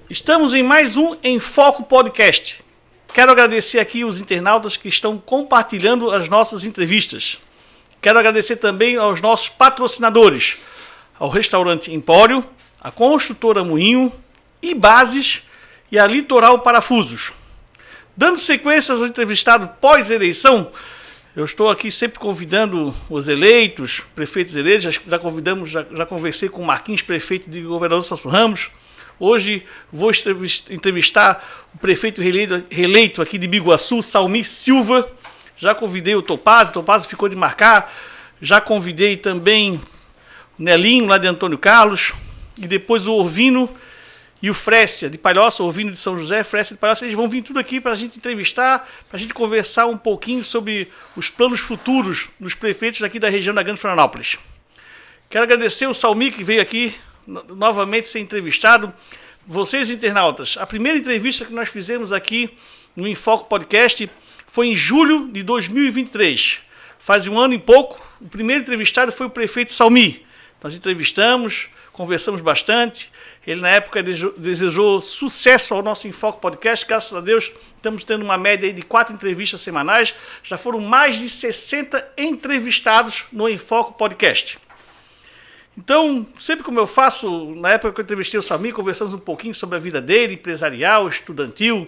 Estamos em mais um Em Foco Podcast. Quero agradecer aqui os internautas que estão compartilhando as nossas entrevistas. Quero agradecer também aos nossos patrocinadores, ao Restaurante Empório, a Construtora Moinho, Ibases e a Litoral Parafusos. Dando sequência ao entrevistado pós-eleição, eu estou aqui sempre convidando os eleitos, prefeitos eleitos, já conversei com o Marquinhos, prefeito de Governador Celso Ramos. Hoje vou entrevistar o prefeito reeleito aqui de Biguaçu, Salmi Silva. Já convidei o Topazio ficou de marcar. Já convidei também o Nelinho, lá de Antônio Carlos. E depois o Orvino e o Frécia, de Palhoça, o Orvino de São José, Frécia de Palhoça. Eles vão vir tudo aqui para a gente entrevistar, para a gente conversar um pouquinho sobre os planos futuros dos prefeitos aqui da região da Grande Florianópolis. Quero agradecer o Salmi, que veio aqui novamente ser entrevistado. Vocês, internautas, a primeira entrevista que nós fizemos aqui no Enfoco Podcast foi em julho de 2023. Faz um ano e pouco. O primeiro entrevistado foi o prefeito Salmi. Nós entrevistamos, conversamos bastante. Ele, na época, desejou sucesso ao nosso Enfoco Podcast. Graças a Deus, estamos tendo uma média aí de 4 entrevistas semanais. Já foram mais de 60 entrevistados no Enfoco Podcast. Então, sempre como eu faço, na época que eu entrevistei o Salmi, conversamos um pouquinho sobre a vida dele, empresarial, estudantil,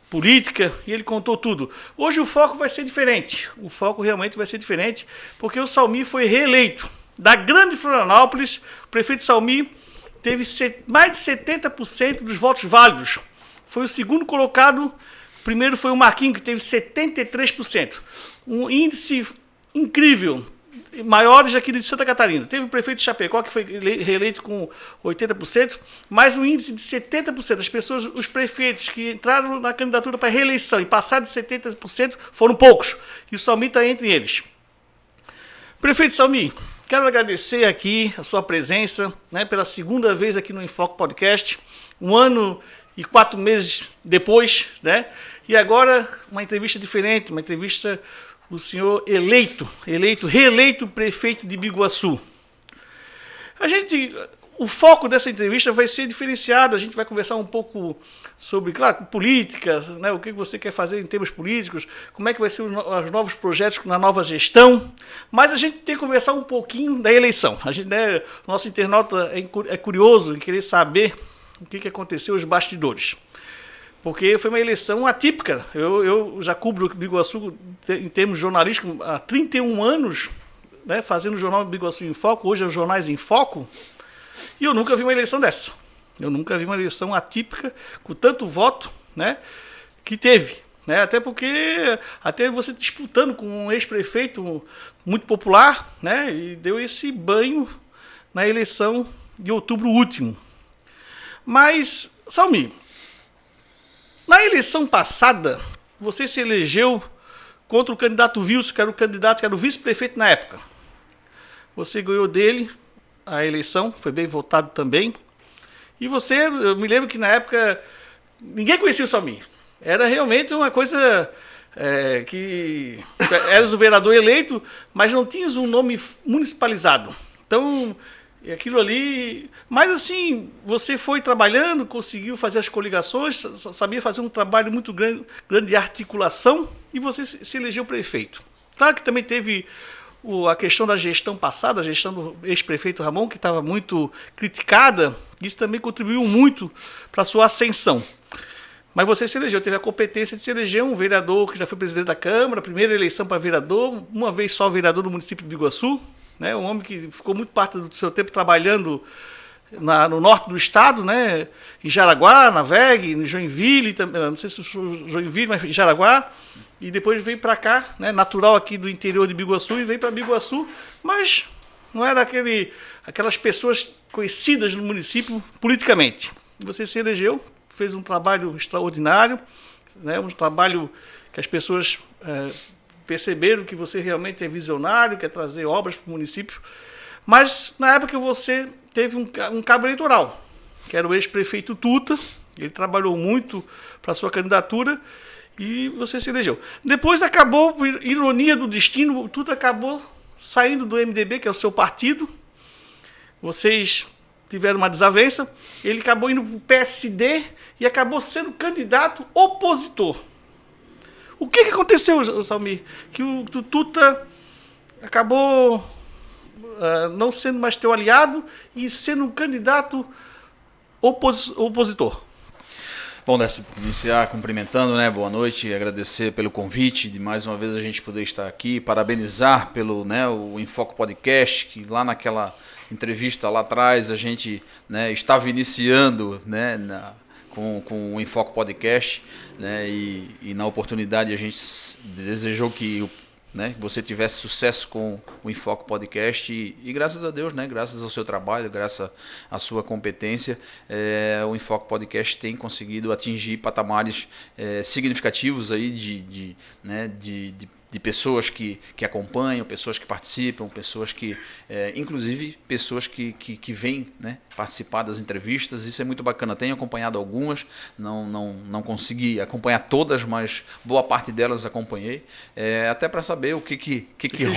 política, e ele contou tudo. Hoje o foco vai ser diferente. O foco realmente vai ser diferente, porque o Salmi foi reeleito. Da Grande Florianópolis, o prefeito Salmi teve mais de 70% dos votos válidos. Foi o segundo colocado. O primeiro foi o Marquinho, que teve 73%. Um índice incrível, maiores aqui de Santa Catarina. Teve o prefeito de Chapecó, que foi reeleito com 80%, mais um índice de 70%. As pessoas, os prefeitos que entraram na candidatura para reeleição e passaram de 70% foram poucos. E o Salmi está entre eles. Prefeito Salmi, quero agradecer aqui a sua presença, né, pela segunda vez aqui no Enfoque Podcast, 1 ano e 4 meses depois, né? E agora uma entrevista diferente, uma entrevista o senhor reeleito prefeito de Biguaçu. O foco dessa entrevista vai ser diferenciado, a gente vai conversar um pouco sobre, claro, política, né, o que você quer fazer em termos políticos, como é que vai ser os novos projetos na nova gestão, mas a gente tem que conversar um pouquinho da eleição. O nosso internauta é curioso em querer saber o que aconteceu nos bastidores. Porque foi uma eleição atípica. Eu já cubro o Biguaçu em termos jornalísticos há 31 anos, né, fazendo o jornal Biguaçu em Foco, hoje é os Jornais em Foco, e eu nunca vi uma eleição dessa. Eu nunca vi uma eleição atípica, com tanto voto, né, que teve. Né, até porque, até você disputando com um ex-prefeito muito popular, né, e deu esse banho na eleição de outubro último. Mas, Salmi, na eleição passada, você se elegeu contra o candidato Wilson, que era o vice-prefeito na época. Você ganhou dele a eleição, foi bem votado também. E eu me lembro que na época, ninguém conhecia o Salmi. Era realmente uma coisa que eras o vereador eleito, mas não tinhas um nome municipalizado. Então, aquilo ali, mas assim, você foi trabalhando, conseguiu fazer as coligações, sabia fazer um trabalho muito grande de articulação e você se elegeu prefeito. Claro que também teve a questão da gestão passada, a gestão do ex-prefeito Ramon, que estava muito criticada, isso também contribuiu muito para a sua ascensão. Mas você se elegeu, teve a competência de se eleger um vereador que já foi presidente da Câmara, primeira eleição para vereador, uma vez só vereador do município de Biguaçu, né, um homem que ficou muito parte do seu tempo trabalhando no norte do estado, né, em Jaraguá, na VEG, em Joinville, não sei se Joinville, mas em Jaraguá, e depois veio para cá, né, natural aqui do interior de Biguaçu, e veio para Biguaçu, mas não era aquelas pessoas conhecidas no município politicamente. Você se elegeu, fez um trabalho extraordinário, né, um trabalho que as pessoas perceberam que você realmente é visionário, quer trazer obras para o município, mas na época você teve um cabo eleitoral, que era o ex-prefeito Tuta, ele trabalhou muito para a sua candidatura e você se elegeu. Depois acabou, por ironia do destino, o Tuta acabou saindo do MDB, que é o seu partido, vocês tiveram uma desavença, ele acabou indo para o PSD e acabou sendo candidato opositor. O que aconteceu, Salmir? Que o Tuta acabou não sendo mais teu aliado e sendo um candidato opositor. Bom, Décio, iniciar cumprimentando, né? Boa noite, agradecer pelo convite de mais uma vez a gente poder estar aqui, parabenizar pelo, né, o Enfoque Podcast, que lá naquela entrevista lá atrás a gente, né, estava iniciando, né, com o Enfoque Podcast, né, e na oportunidade a gente desejou que você tivesse sucesso com o Enfoque Podcast e graças a Deus, né, graças ao seu trabalho, graças à sua competência, o Enfoque Podcast tem conseguido atingir patamares significativos aí de pessoas que acompanham, pessoas que participam, pessoas que, inclusive pessoas que vêm, né, participar das entrevistas. Isso é muito bacana. Tenho acompanhado algumas, não consegui acompanhar todas, mas boa parte delas acompanhei, até para saber o que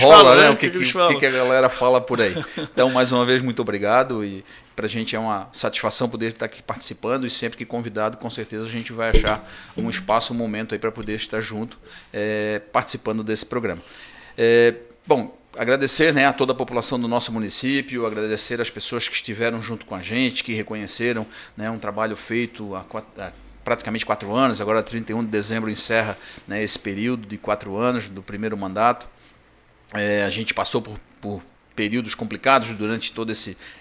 rola, falam, né? O que a galera fala por aí. Então, mais uma vez, muito obrigado e para a gente é uma satisfação poder estar aqui participando e sempre que convidado, com certeza a gente vai achar um espaço, um momento aí para poder estar junto, participando desse programa. Bom, agradecer, né, a toda a população do nosso município, agradecer as pessoas que estiveram junto com a gente, que reconheceram, né, um trabalho feito há praticamente 4 anos, agora 31 de dezembro encerra, né, esse período de 4 anos do primeiro mandato. A gente passou por períodos complicados durante toda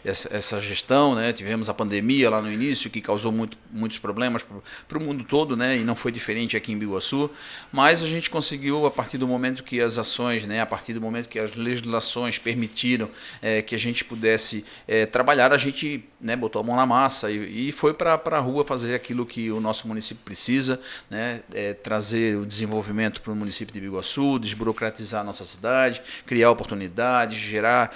essa gestão, né? Tivemos a pandemia lá no início que causou muitos problemas para o mundo todo, né? E não foi diferente aqui em Biguaçu, mas a gente conseguiu, a partir do momento que as ações, né? A partir do momento que as legislações permitiram que a gente pudesse trabalhar, a gente, né, botou a mão na massa e foi para a rua fazer aquilo que o nosso município precisa, né? Trazer o desenvolvimento para o município de Biguaçu, desburocratizar a nossa cidade, criar oportunidades, gerar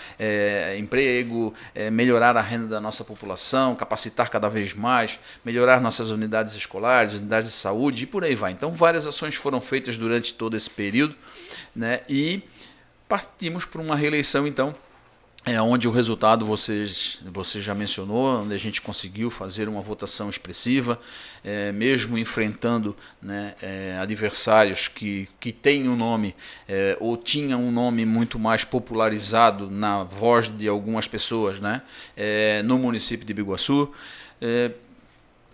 emprego, melhorar a renda da nossa população, capacitar cada vez mais, melhorar nossas unidades escolares, unidades de saúde e por aí vai. Então, várias ações foram feitas durante todo esse período, né? E partimos para uma reeleição, então, onde o resultado você já mencionou, onde a gente conseguiu fazer uma votação expressiva, mesmo enfrentando, né, adversários que têm um nome, ou tinham um nome muito mais popularizado na voz de algumas pessoas, né, no município de Biguaçu.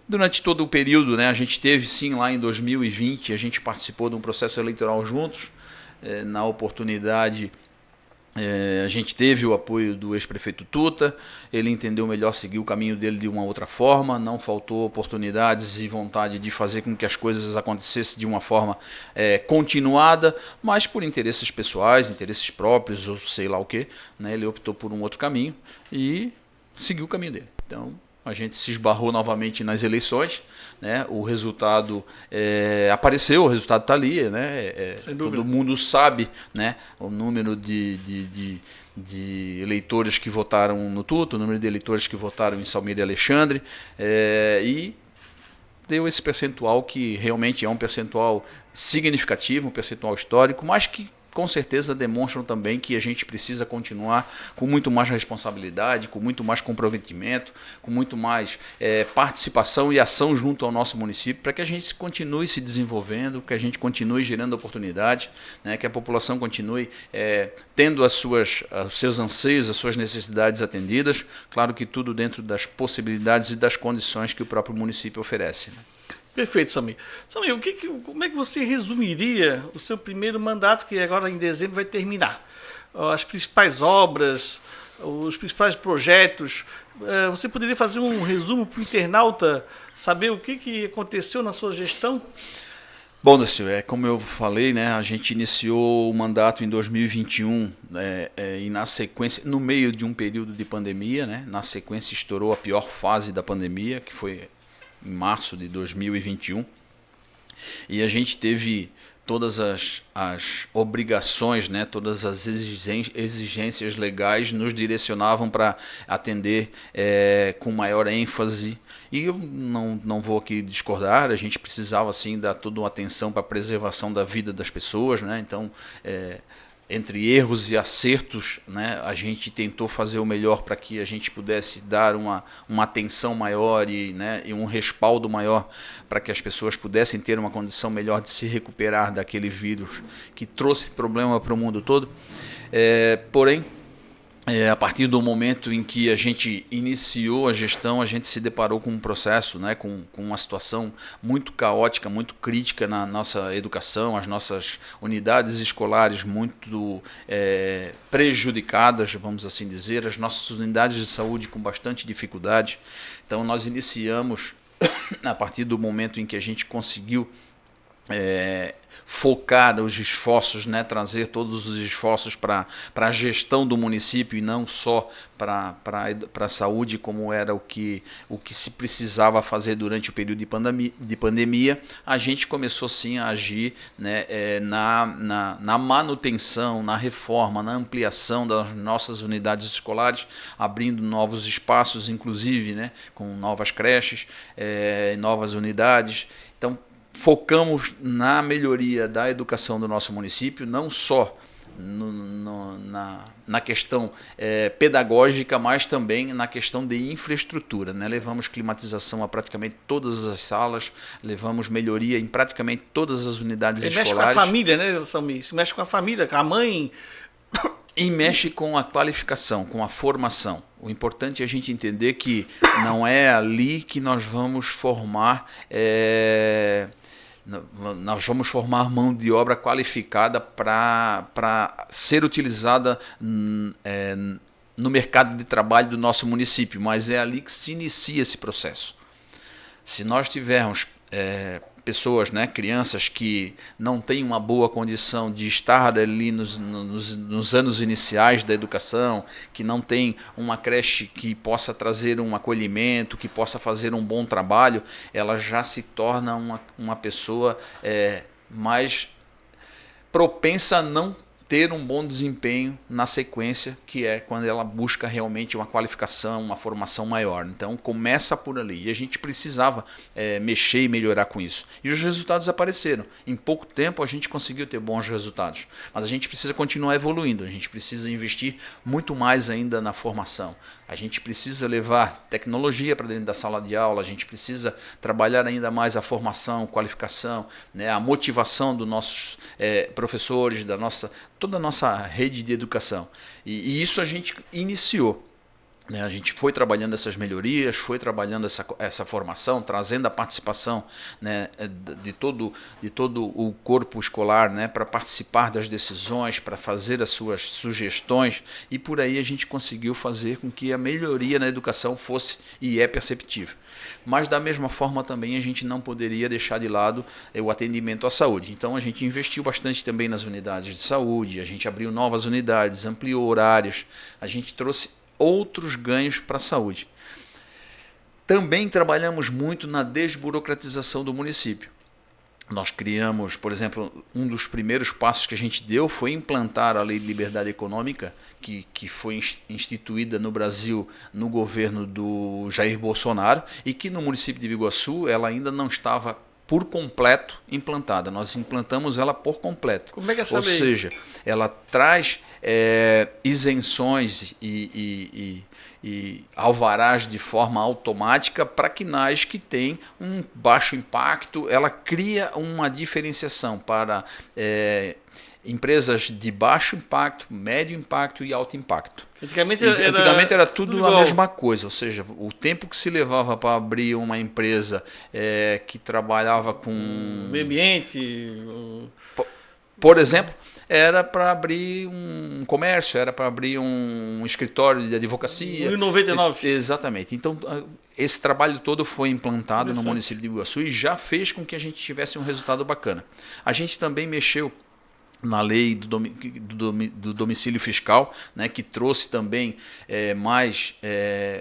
Durante todo o período, né, a gente teve sim lá em 2020, a gente participou de um processo eleitoral juntos, na oportunidade. A gente teve o apoio do ex-prefeito Tuta, ele entendeu melhor seguir o caminho dele de uma outra forma, não faltou oportunidades e vontade de fazer com que as coisas acontecessem de uma forma continuada, mas por interesses pessoais, interesses próprios ou sei lá o que, né, ele optou por um outro caminho e seguiu o caminho dele. Então, a gente se esbarrou novamente nas eleições, né? O resultado apareceu, o resultado está ali, né? Todo mundo sabe, né, o número de eleitores que votaram no Tuta, o número de eleitores que votaram em Salmir e Alexandre, e deu esse percentual que realmente é um percentual significativo, um percentual histórico, mas que com certeza demonstram também que a gente precisa continuar com muito mais responsabilidade, com muito mais comprometimento, com muito mais participação e ação junto ao nosso município, para que a gente continue se desenvolvendo, que a gente continue gerando oportunidades, né, que a população continue tendo os seus anseios, as suas necessidades atendidas, claro que tudo dentro das possibilidades e das condições que o próprio município oferece, né? Perfeito, Salmir. Salmir, como é que você resumiria o seu primeiro mandato, que agora em dezembro vai terminar? As principais obras, os principais projetos. Você poderia fazer um resumo para o internauta saber o que aconteceu na sua gestão? Bom, Décio, como eu falei, né, a gente iniciou o mandato em 2021 e na sequência, no meio de um período de pandemia, né, na sequência estourou a pior fase da pandemia, que foi em março de 2021, e a gente teve todas as obrigações, né, todas as exigências legais nos direcionavam para atender com maior ênfase. E eu não vou aqui discordar, a gente precisava sim dar toda uma atenção para a preservação da vida das pessoas, né? Então entre erros e acertos, né, a gente tentou fazer o melhor para que a gente pudesse dar uma atenção maior e um respaldo maior para que as pessoas pudessem ter uma condição melhor de se recuperar daquele vírus que trouxe problema para o mundo todo. Porém, a partir do momento em que a gente iniciou a gestão, a gente se deparou com um processo, né, com uma situação muito caótica, muito crítica na nossa educação, as nossas unidades escolares muito prejudicadas, vamos assim dizer, as nossas unidades de saúde com bastante dificuldade. Então nós iniciamos, a partir do momento em que a gente conseguiu focar os esforços, né, trazer todos os esforços para a gestão do município e não só para a saúde, como era o que se precisava fazer durante o período de pandemia, a gente começou sim a agir, né, na manutenção, na reforma, na ampliação das nossas unidades escolares, abrindo novos espaços, inclusive, né, com novas creches, novas unidades. Então, focamos na melhoria da educação do nosso município, não só na questão pedagógica, mas também na questão de infraestrutura, né? Levamos climatização a praticamente todas as salas, levamos melhoria em praticamente todas as unidades escolares. Mexe com a família, né, Salmi? Se mexe com a família, com a mãe. E mexe com a qualificação, com a formação. O importante é a gente entender que não é ali que nós vamos formar mão de obra qualificada para ser utilizada no mercado de trabalho do nosso município, mas é ali que se inicia esse processo. Se nós tivermos pessoas, né, crianças que não têm uma boa condição de estar ali nos anos iniciais da educação, que não tem uma creche que possa trazer um acolhimento, que possa fazer um bom trabalho, ela já se torna uma pessoa mais propensa a não ter um bom desempenho na sequência, que é quando ela busca realmente uma qualificação, uma formação maior. Então começa por ali, e a gente precisava mexer e melhorar com isso. E os resultados apareceram. Em pouco tempo a gente conseguiu ter bons resultados, mas a gente precisa continuar evoluindo, a gente precisa investir muito mais ainda na formação. A gente precisa levar tecnologia para dentro da sala de aula, a gente precisa trabalhar ainda mais a formação, qualificação, né, a motivação dos nossos professores, toda a nossa rede de educação. E isso a gente iniciou. A gente foi trabalhando essas melhorias, foi trabalhando essa formação, trazendo a participação, né, de todo o corpo escolar, né, para participar das decisões, para fazer as suas sugestões, e por aí a gente conseguiu fazer com que a melhoria na educação fosse e é perceptível. Mas da mesma forma também a gente não poderia deixar de lado o atendimento à saúde. Então a gente investiu bastante também nas unidades de saúde, a gente abriu novas unidades, ampliou horários, a gente trouxe outros ganhos para a saúde. Também trabalhamos muito na desburocratização do município. Nós criamos, por exemplo, um dos primeiros passos que a gente deu foi implantar a Lei de Liberdade Econômica, que foi instituída no Brasil no governo do Jair Bolsonaro e que no município de Biguaçu ela ainda não estava por completo implantada. Nós implantamos ela por completo. Como é que é essa lei? Ou seja, ela traz isenções e alvarás de forma automática para quinais que têm um baixo impacto. Ela cria uma diferenciação para empresas de baixo impacto, médio impacto e alto impacto. Antigamente era tudo a mesma coisa, ou seja, o tempo que se levava para abrir uma empresa que trabalhava com meio ambiente, por exemplo, era para abrir um comércio, era para abrir um escritório de advocacia. 1,99. Exatamente. Então, esse trabalho todo foi implantado no município de Biguaçu e já fez com que a gente tivesse um resultado bacana. A gente também mexeu na lei do domicílio fiscal, né, que trouxe também mais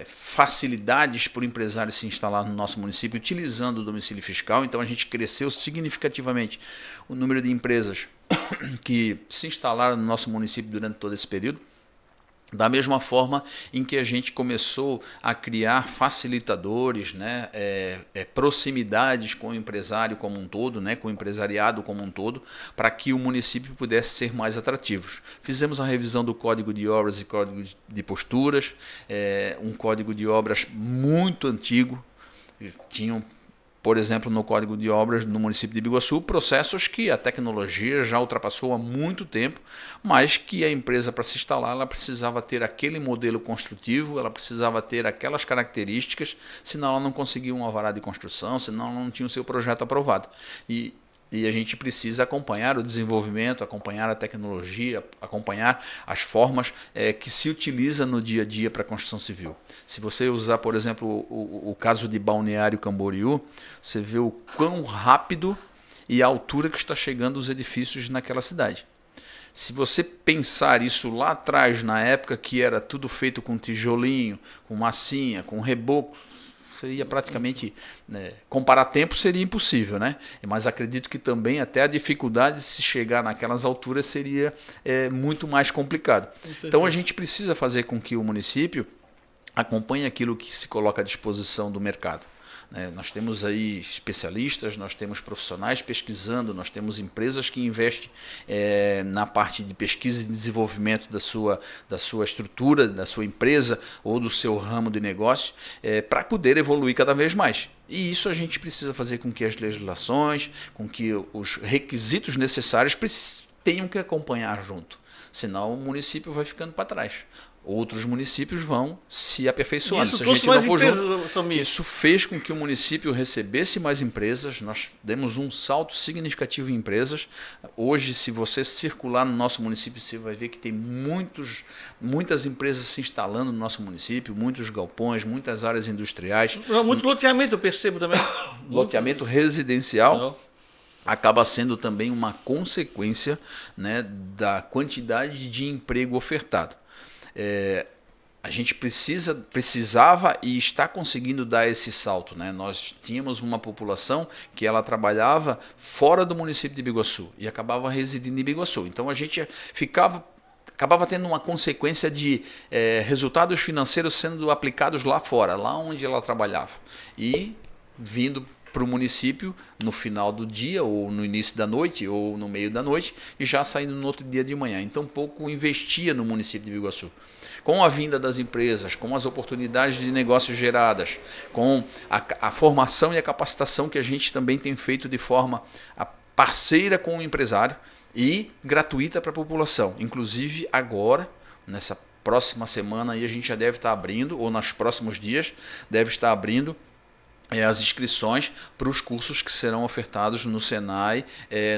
facilidades para o empresário se instalar no nosso município utilizando o domicílio fiscal. Então a gente cresceu significativamente o número de empresas que se instalaram no nosso município durante todo esse período. Da mesma forma em que a gente começou a criar facilitadores, né, proximidades com o empresário como um todo, né, com o empresariado como um todo, para que o município pudesse ser mais atrativo. Fizemos a revisão do Código de Obras e Código de Posturas, um Código de Obras muito antigo, tinham, por exemplo, no Código de Obras no município de Biguaçu, processos que a tecnologia já ultrapassou há muito tempo, mas que a empresa, para se instalar, ela precisava ter aquele modelo construtivo, ela precisava ter aquelas características, senão ela não conseguia um alvará de construção, senão ela não tinha o seu projeto aprovado. E a gente precisa acompanhar o desenvolvimento, acompanhar a tecnologia, acompanhar as formas que se utiliza no dia a dia para a construção civil. Se você usar, por exemplo, o caso de Balneário Camboriú, você vê o quão rápido e a altura que está chegando os edifícios naquela cidade. Se você pensar isso lá atrás, na época que era tudo feito com tijolinho, com massinha, com reboco, seria praticamente, né, comparar tempo seria impossível, né? Mas acredito que também até a dificuldade de se chegar naquelas alturas seria muito mais complicado. Então a gente precisa fazer com que o município acompanhe aquilo que se coloca à disposição do mercado. Nós temos aí especialistas, nós temos profissionais pesquisando, nós temos empresas que investem na parte de pesquisa e desenvolvimento da sua estrutura, da sua empresa ou do seu ramo de negócio, para poder evoluir cada vez mais. E isso a gente precisa fazer com que as legislações, com que os requisitos necessários tenham que acompanhar junto, senão o município vai ficando para trás. Outros municípios vão se aperfeiçoando. Se a gente não for junto, isso fez com que o município recebesse mais empresas. Nós demos um salto significativo em empresas. Hoje, se você circular no nosso município, você vai ver que tem muitas empresas se instalando no nosso município, muitos galpões, muitas áreas industriais. Muito loteamento, eu percebo também. Loteamento residencial. Acaba sendo também uma consequência, né, da quantidade de emprego ofertado. A gente precisava e está conseguindo dar esse salto, né? Nós tínhamos uma população que ela trabalhava fora do município de Biguaçu e acabava residindo em Biguaçu. Então a gente acabava tendo uma consequência de resultados financeiros sendo aplicados lá fora, lá onde ela trabalhava, e vindo para o município no final do dia, ou no início da noite, ou no meio da noite, e já saindo no outro dia de manhã. Então pouco investia no município de Biguaçu. Com a vinda das empresas, com as oportunidades de negócios geradas, com a formação e a capacitação que a gente também tem feito de forma parceira com o empresário e gratuita para a população. Inclusive agora, nessa próxima semana, aí a gente já deve estar abrindo, ou nos próximos dias, deve estar abrindo as inscrições para os cursos que serão ofertados no Senai,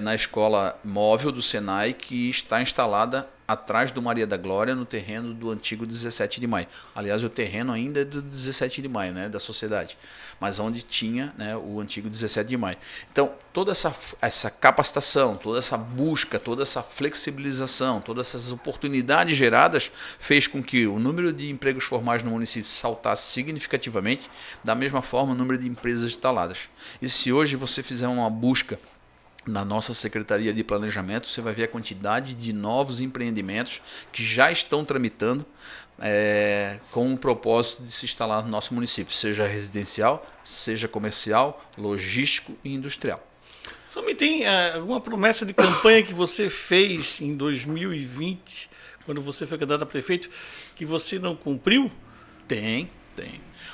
na escola móvel do Senai, que está instalada atrás do Maria da Glória, no terreno do antigo 17 de maio. Aliás, o terreno ainda é do 17 de maio, né, da sociedade, mas onde tinha, né, o antigo 17 de maio. Então, toda essa capacitação, toda essa busca, toda essa flexibilização, todas essas oportunidades geradas fez com que o número de empregos formais no município saltasse significativamente, da mesma forma o número de empresas instaladas. E se hoje você fizer uma busca na nossa Secretaria de Planejamento, você vai ver a quantidade de novos empreendimentos que já estão tramitando com o propósito de se instalar no nosso município, seja residencial, seja comercial, logístico e industrial. Só me tem alguma promessa de campanha que você fez em 2020, quando você foi candidato a prefeito, que você não cumpriu? Tem.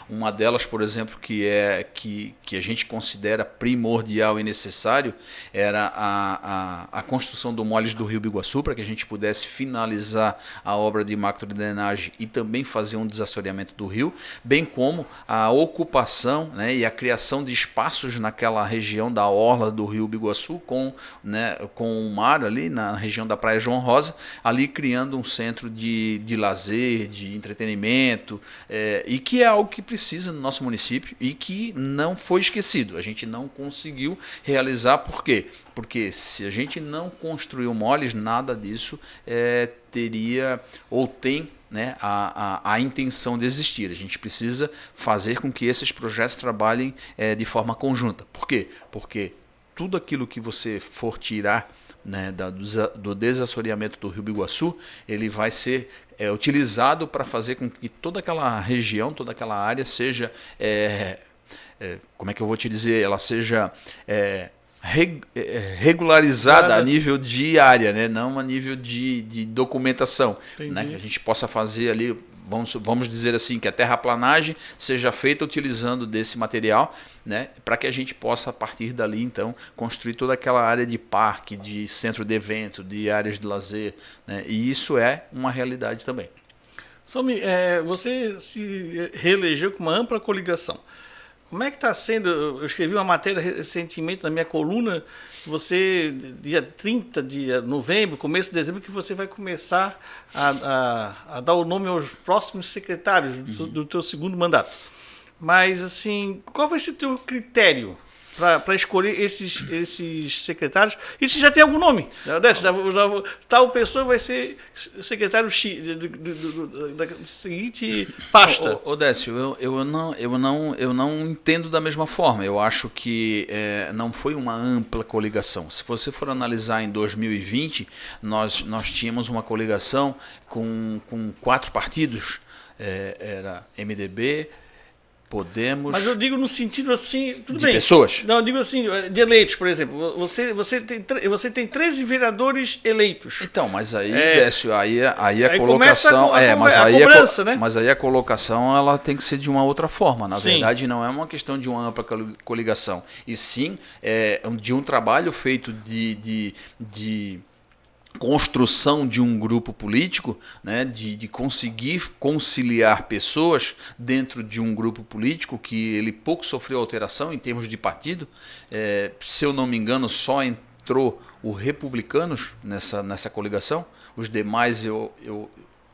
Uma delas, por exemplo, que a gente considera primordial e necessário, era a construção do Moles do Rio Biguaçu, para que a gente pudesse finalizar a obra de macrodrenagem e também fazer um desassoreamento do rio, bem como a ocupação, né, e a criação de espaços naquela região da orla do Rio Biguaçu, com o mar ali na região da Praia João Rosa, ali criando um centro de lazer, de entretenimento, e que é algo que precisa no nosso município e que não foi esquecido. A gente não conseguiu realizar. Por quê? Porque se a gente não construiu moles, nada disso teria ou tem, né, a intenção de existir. A gente precisa fazer com que esses projetos trabalhem de forma conjunta. Por quê? Porque tudo aquilo que você for tirar né, do desassoreamento do Rio Biguaçu, ele vai ser utilizado para fazer com que toda aquela região, toda aquela área seja, como é que eu vou te dizer, ela seja regularizada a nível de área, né, não a nível de documentação, né, que a gente possa fazer ali, vamos dizer assim, que a terraplanagem seja feita utilizando desse material, né, para que a gente possa, a partir dali, então, construir toda aquela área de parque, de centro de evento, de áreas de lazer, né, e isso é uma realidade também. Somi, você se reelegeu com uma ampla coligação. Como é que está sendo? Eu escrevi uma matéria recentemente na minha coluna, você, dia 30 de novembro, começo de dezembro, que você vai começar a dar o nome aos próximos secretários do teu segundo mandato. Mas, assim, qual vai ser o teu critério para escolher esses secretários? E se já tem algum nome? Tal pessoa vai ser secretário da seguinte pasta. Décio, eu não entendo da mesma forma. Eu acho que não foi uma ampla coligação. Se você for analisar em 2020, nós tínhamos uma coligação com 4 partidos. Era MDB, Podemos... Mas eu digo no sentido assim... Tudo de bem. pessoas? Não, eu digo assim, de eleitos, por exemplo. Você tem 13 vereadores eleitos. Então, mas aí, Décio, aí a Começa colocação... a cobrança, né? Mas aí a colocação ela tem que ser de uma outra forma. Na Sim. verdade, não é uma questão de uma ampla coligação. E sim de um trabalho feito de construção de um grupo político, né, de conseguir conciliar pessoas dentro de um grupo político que ele pouco sofreu alteração em termos de partido. Se eu não me engano, só entrou o Republicanos nessa coligação. Os demais,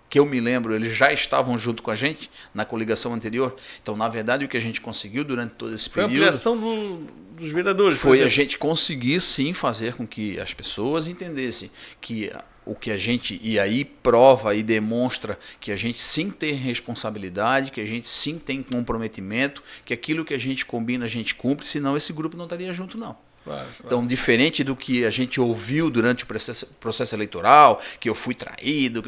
que eu me lembro, eles já estavam junto com a gente na coligação anterior. Então, na verdade, o que a gente conseguiu durante todo esse período... Foi a ampliação dos vereadores. Foi a gente conseguir, sim, fazer com que as pessoas entendessem que o que a gente... E aí prova e demonstra que a gente sim tem responsabilidade, que a gente sim tem comprometimento, que aquilo que a gente combina, a gente cumpre, senão esse grupo não estaria junto, não. Claro. Então, diferente do que a gente ouviu durante o processo eleitoral, que eu fui traído...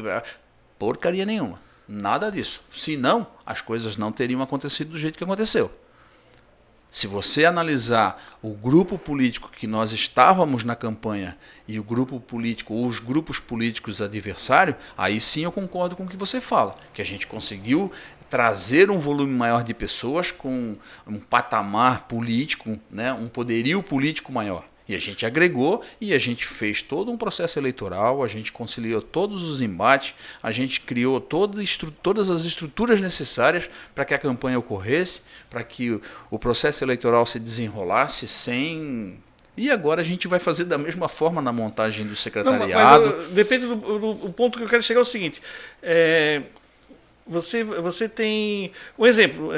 Porcaria nenhuma, nada disso. Senão, as coisas não teriam acontecido do jeito que aconteceu. Se você analisar o grupo político que nós estávamos na campanha e o grupo político ou os grupos políticos adversários, aí sim eu concordo com o que você fala, que a gente conseguiu trazer um volume maior de pessoas com um patamar político, né, um poderio político maior. E a gente agregou e a gente fez todo um processo eleitoral, a gente conciliou todos os embates, a gente criou todas as estruturas necessárias para que a campanha ocorresse, para que o processo eleitoral se desenrolasse sem... E agora a gente vai fazer da mesma forma na montagem do secretariado. Não, mas depende do ponto que eu quero chegar, é o seguinte... Você tem um exemplo.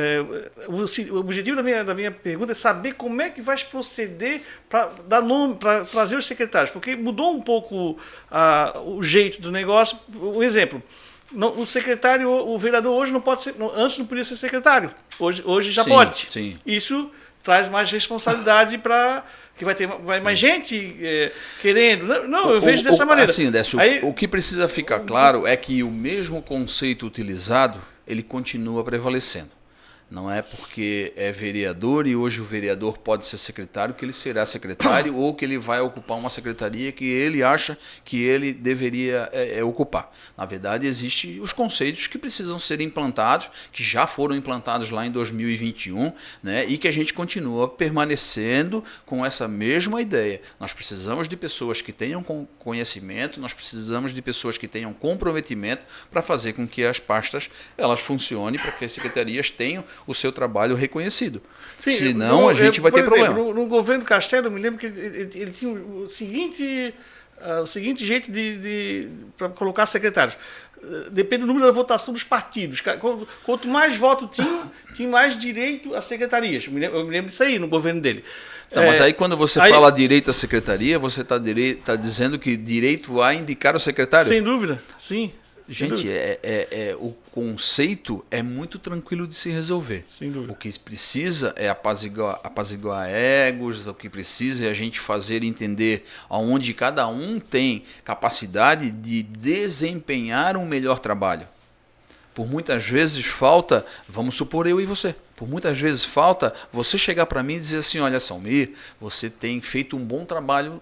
O objetivo da minha pergunta é saber como é que vai proceder para dar nome, para trazer os secretários, porque mudou um pouco o jeito do negócio. Um exemplo. O secretário, o vereador hoje não pode ser. Antes não podia ser secretário. Hoje já pode. Sim. Isso traz mais responsabilidade para que vai ter mais gente querendo. Não, eu vejo dessa maneira. Assim, Décio, o que precisa ficar claro é que o mesmo conceito utilizado, ele continua prevalecendo. Não é porque é vereador e hoje o vereador pode ser secretário que ele será secretário ou que ele vai ocupar uma secretaria que ele acha que ele deveria ocupar. Na verdade, existem os conceitos que precisam ser implantados, que já foram implantados lá em 2021, né, e que a gente continua permanecendo com essa mesma ideia. Nós precisamos de pessoas que tenham conhecimento, nós precisamos de pessoas que tenham comprometimento para fazer com que as pastas elas funcionem, para que as secretarias tenham o seu trabalho reconhecido. Sim, senão a gente vai ter problema. No governo Castelo, eu me lembro que ele tinha o seguinte jeito para colocar secretários. Depende do número da votação dos partidos. Quanto mais voto tinha mais direito a secretarias. Eu me lembro disso aí no governo dele. Então, mas aí quando você fala direito à secretaria, você está dizendo que direito a indicar o secretário? Sem dúvida, sim. Gente, o conceito é muito tranquilo de se resolver. Sem dúvida. O que precisa é apaziguar egos, o que precisa é a gente fazer entender aonde cada um tem capacidade de desempenhar um melhor trabalho. Por muitas vezes falta, vamos supor eu e você, por muitas vezes falta você chegar para mim e dizer assim, olha Salmir, você tem feito um bom trabalho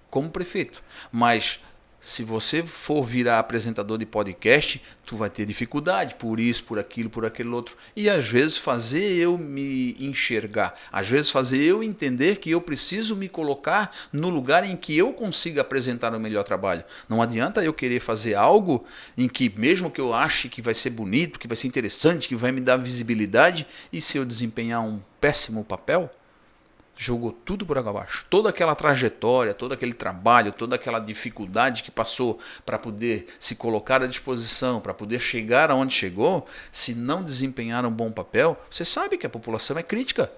como prefeito, mas se você for virar apresentador de podcast, tu vai ter dificuldade por isso, por aquilo, por aquele outro. E às vezes fazer eu me enxergar, às vezes fazer eu entender que eu preciso me colocar no lugar em que eu consiga apresentar o melhor trabalho. Não adianta eu querer fazer algo em que, mesmo que eu ache que vai ser bonito, que vai ser interessante, que vai me dar visibilidade, e se eu desempenhar um péssimo papel, jogou tudo por água abaixo. Toda aquela trajetória, todo aquele trabalho, toda aquela dificuldade que passou para poder se colocar à disposição, para poder chegar aonde chegou, se não desempenhar um bom papel, você sabe que a população é crítica.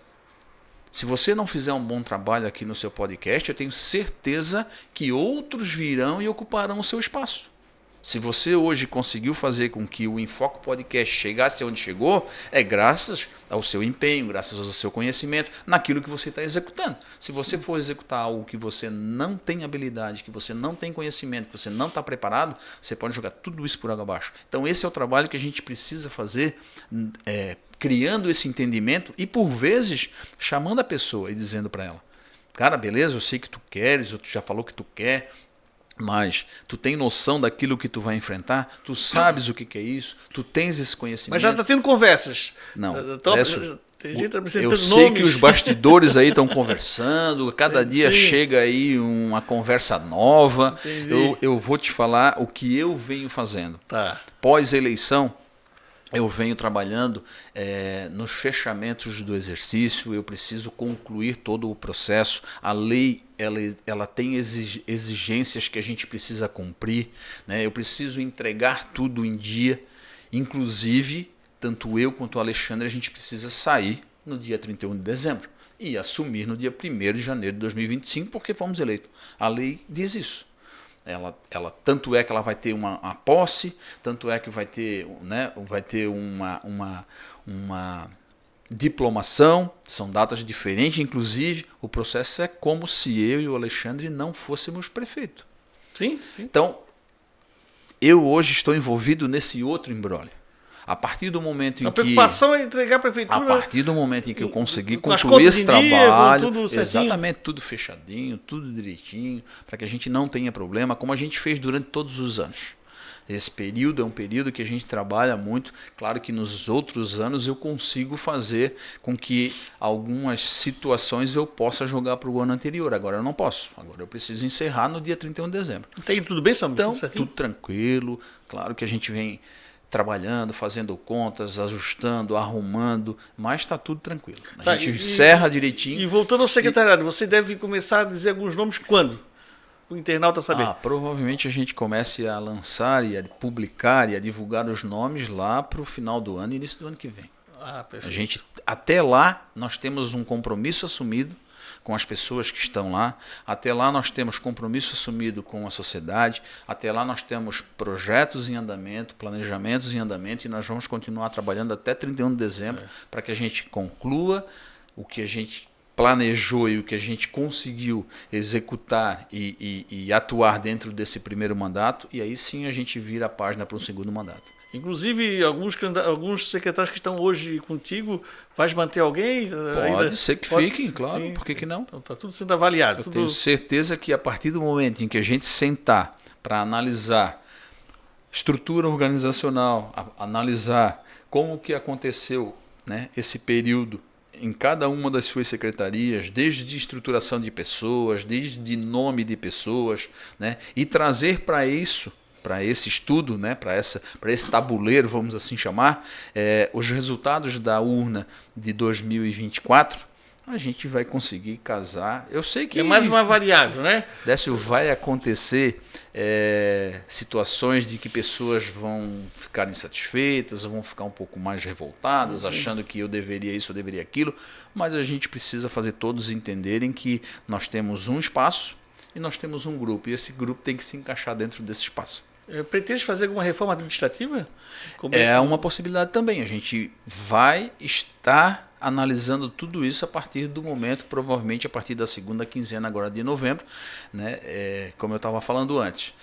Se você não fizer um bom trabalho aqui no seu podcast, eu tenho certeza que outros virão e ocuparão o seu espaço. Se você hoje conseguiu fazer com que o Enfoque Podcast chegasse onde chegou, é graças ao seu empenho, graças ao seu conhecimento, naquilo que você está executando. Se você for executar algo que você não tem habilidade, que você não tem conhecimento, que você não está preparado, você pode jogar tudo isso por água abaixo. Então esse é o trabalho que a gente precisa fazer, criando esse entendimento e por vezes chamando a pessoa e dizendo para ela, cara, beleza, eu sei que tu queres, ou tu já falou que tu quer, mas tu tem noção daquilo que tu vai enfrentar? Tu sabes o que é isso? Tu tens esse conhecimento? Mas já está tendo conversas. Não. Tem gente apresentando eu sei nomes. que os bastidores aí estão conversando. Cada dia chega aí uma conversa nova. Eu vou te falar o que eu venho fazendo. Tá. Pós-eleição, eu venho trabalhando nos fechamentos do exercício, eu preciso concluir todo o processo. A lei ela tem exigências que a gente precisa cumprir, né? Eu preciso entregar tudo em dia, inclusive, tanto eu quanto o Alexandre, a gente precisa sair no dia 31 de dezembro e assumir no dia 1º de janeiro de 2025, porque fomos eleitos. A lei diz isso. Ela tanto é que ela vai ter uma posse, tanto é que vai ter, né, uma diplomação, são datas diferentes, inclusive o processo é como se eu e o Alexandre não fôssemos prefeito. Sim. Então, eu hoje estou envolvido nesse outro imbróglio. A partir do momento em que... A preocupação é entregar a prefeitura... A partir do momento em que eu consegui com as concluir esse contas em dia, trabalho, com tudo certinho. exatamente, tudo fechadinho, tudo direitinho, para que a gente não tenha problema, como a gente fez durante todos os anos. Esse período é um período que a gente trabalha muito. Claro que nos outros anos eu consigo fazer com que algumas situações eu possa jogar para o ano anterior. Agora eu não posso. Agora eu preciso encerrar no dia 31 de dezembro. Tem tudo bem, Samuel? Então, tudo tranquilo. Claro que a gente vem trabalhando, fazendo contas, ajustando, arrumando, mas está tudo tranquilo. A gente encerra direitinho. E voltando ao secretariado, você deve começar a dizer alguns nomes quando? O internauta saber. Provavelmente a gente comece a lançar e a publicar e a divulgar os nomes lá para o final do ano e início do ano que vem. Perfeito. Até lá, nós temos um compromisso assumido com as pessoas que estão lá. Até lá nós temos compromisso assumido com a sociedade. Até lá nós temos projetos em andamento, planejamentos em andamento e nós vamos continuar trabalhando até 31 de dezembro para que a gente conclua o que a gente planejou e o que a gente conseguiu executar e atuar dentro desse primeiro mandato, e aí sim a gente vira a página para um segundo mandato. Inclusive, alguns secretários que estão hoje contigo, vais manter alguém? Pode ser que fiquem, claro, sim, por que não? Então, está tudo sendo avaliado. Eu tenho certeza que a partir do momento em que a gente sentar para analisar estrutura organizacional, analisar como que aconteceu, né, esse período em cada uma das suas secretarias, desde estruturação de pessoas, desde nome de pessoas, né, e trazer para isso, para esse estudo, né, para esse tabuleiro, vamos assim chamar, os resultados da urna de 2024, a gente vai conseguir casar. Eu sei que... É mais uma variável, né? Décio, vai acontecer situações de que pessoas vão ficar insatisfeitas, vão ficar um pouco mais revoltadas, achando que eu deveria isso, eu deveria aquilo, mas a gente precisa fazer todos entenderem que nós temos um espaço e nós temos um grupo, e esse grupo tem que se encaixar dentro desse espaço. Pretende fazer alguma reforma administrativa? É uma possibilidade também. A gente vai estar analisando tudo isso a partir do momento, provavelmente a partir da segunda quinzena agora de novembro, né? Como eu estava falando antes.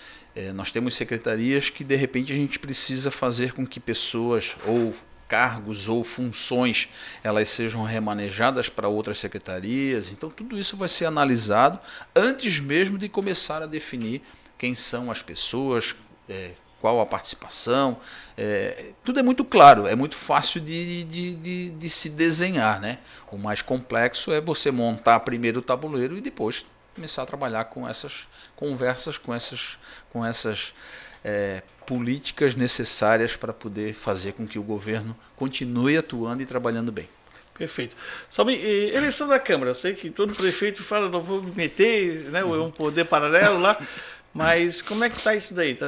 Nós temos secretarias que de repente a gente precisa fazer com que pessoas ou cargos ou funções elas sejam remanejadas para outras secretarias. Então tudo isso vai ser analisado antes mesmo de começar a definir quem são as pessoas, qual a participação. Tudo é muito claro, é muito fácil de se desenhar, né? O mais complexo é você montar primeiro o tabuleiro e depois começar a trabalhar com essas conversas, com essas políticas necessárias para poder fazer com que o governo continue atuando e trabalhando bem. Perfeito. Eleição da Câmara. Eu sei que todo prefeito fala, não vou me meter, né? É um poder paralelo lá. Mas como é que está isso daí?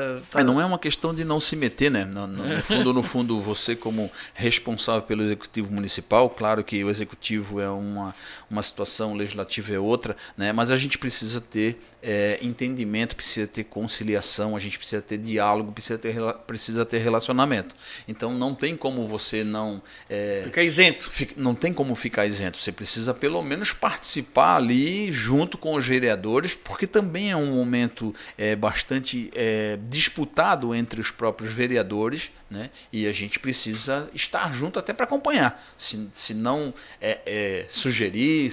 Não é uma questão de não se meter, né? No fundo, você como responsável pelo Executivo Municipal, claro que o Executivo é uma situação, o Legislativo é outra, né? Mas a gente precisa ter entendimento, precisa ter conciliação, a gente precisa ter diálogo, precisa ter relacionamento. Então não tem como você não... Ficar isento. Não tem como ficar isento. Você precisa pelo menos participar ali junto com os vereadores, porque também é um momento bastante disputado entre os próprios vereadores, né? E a gente precisa estar junto até para acompanhar. Se não sugerir,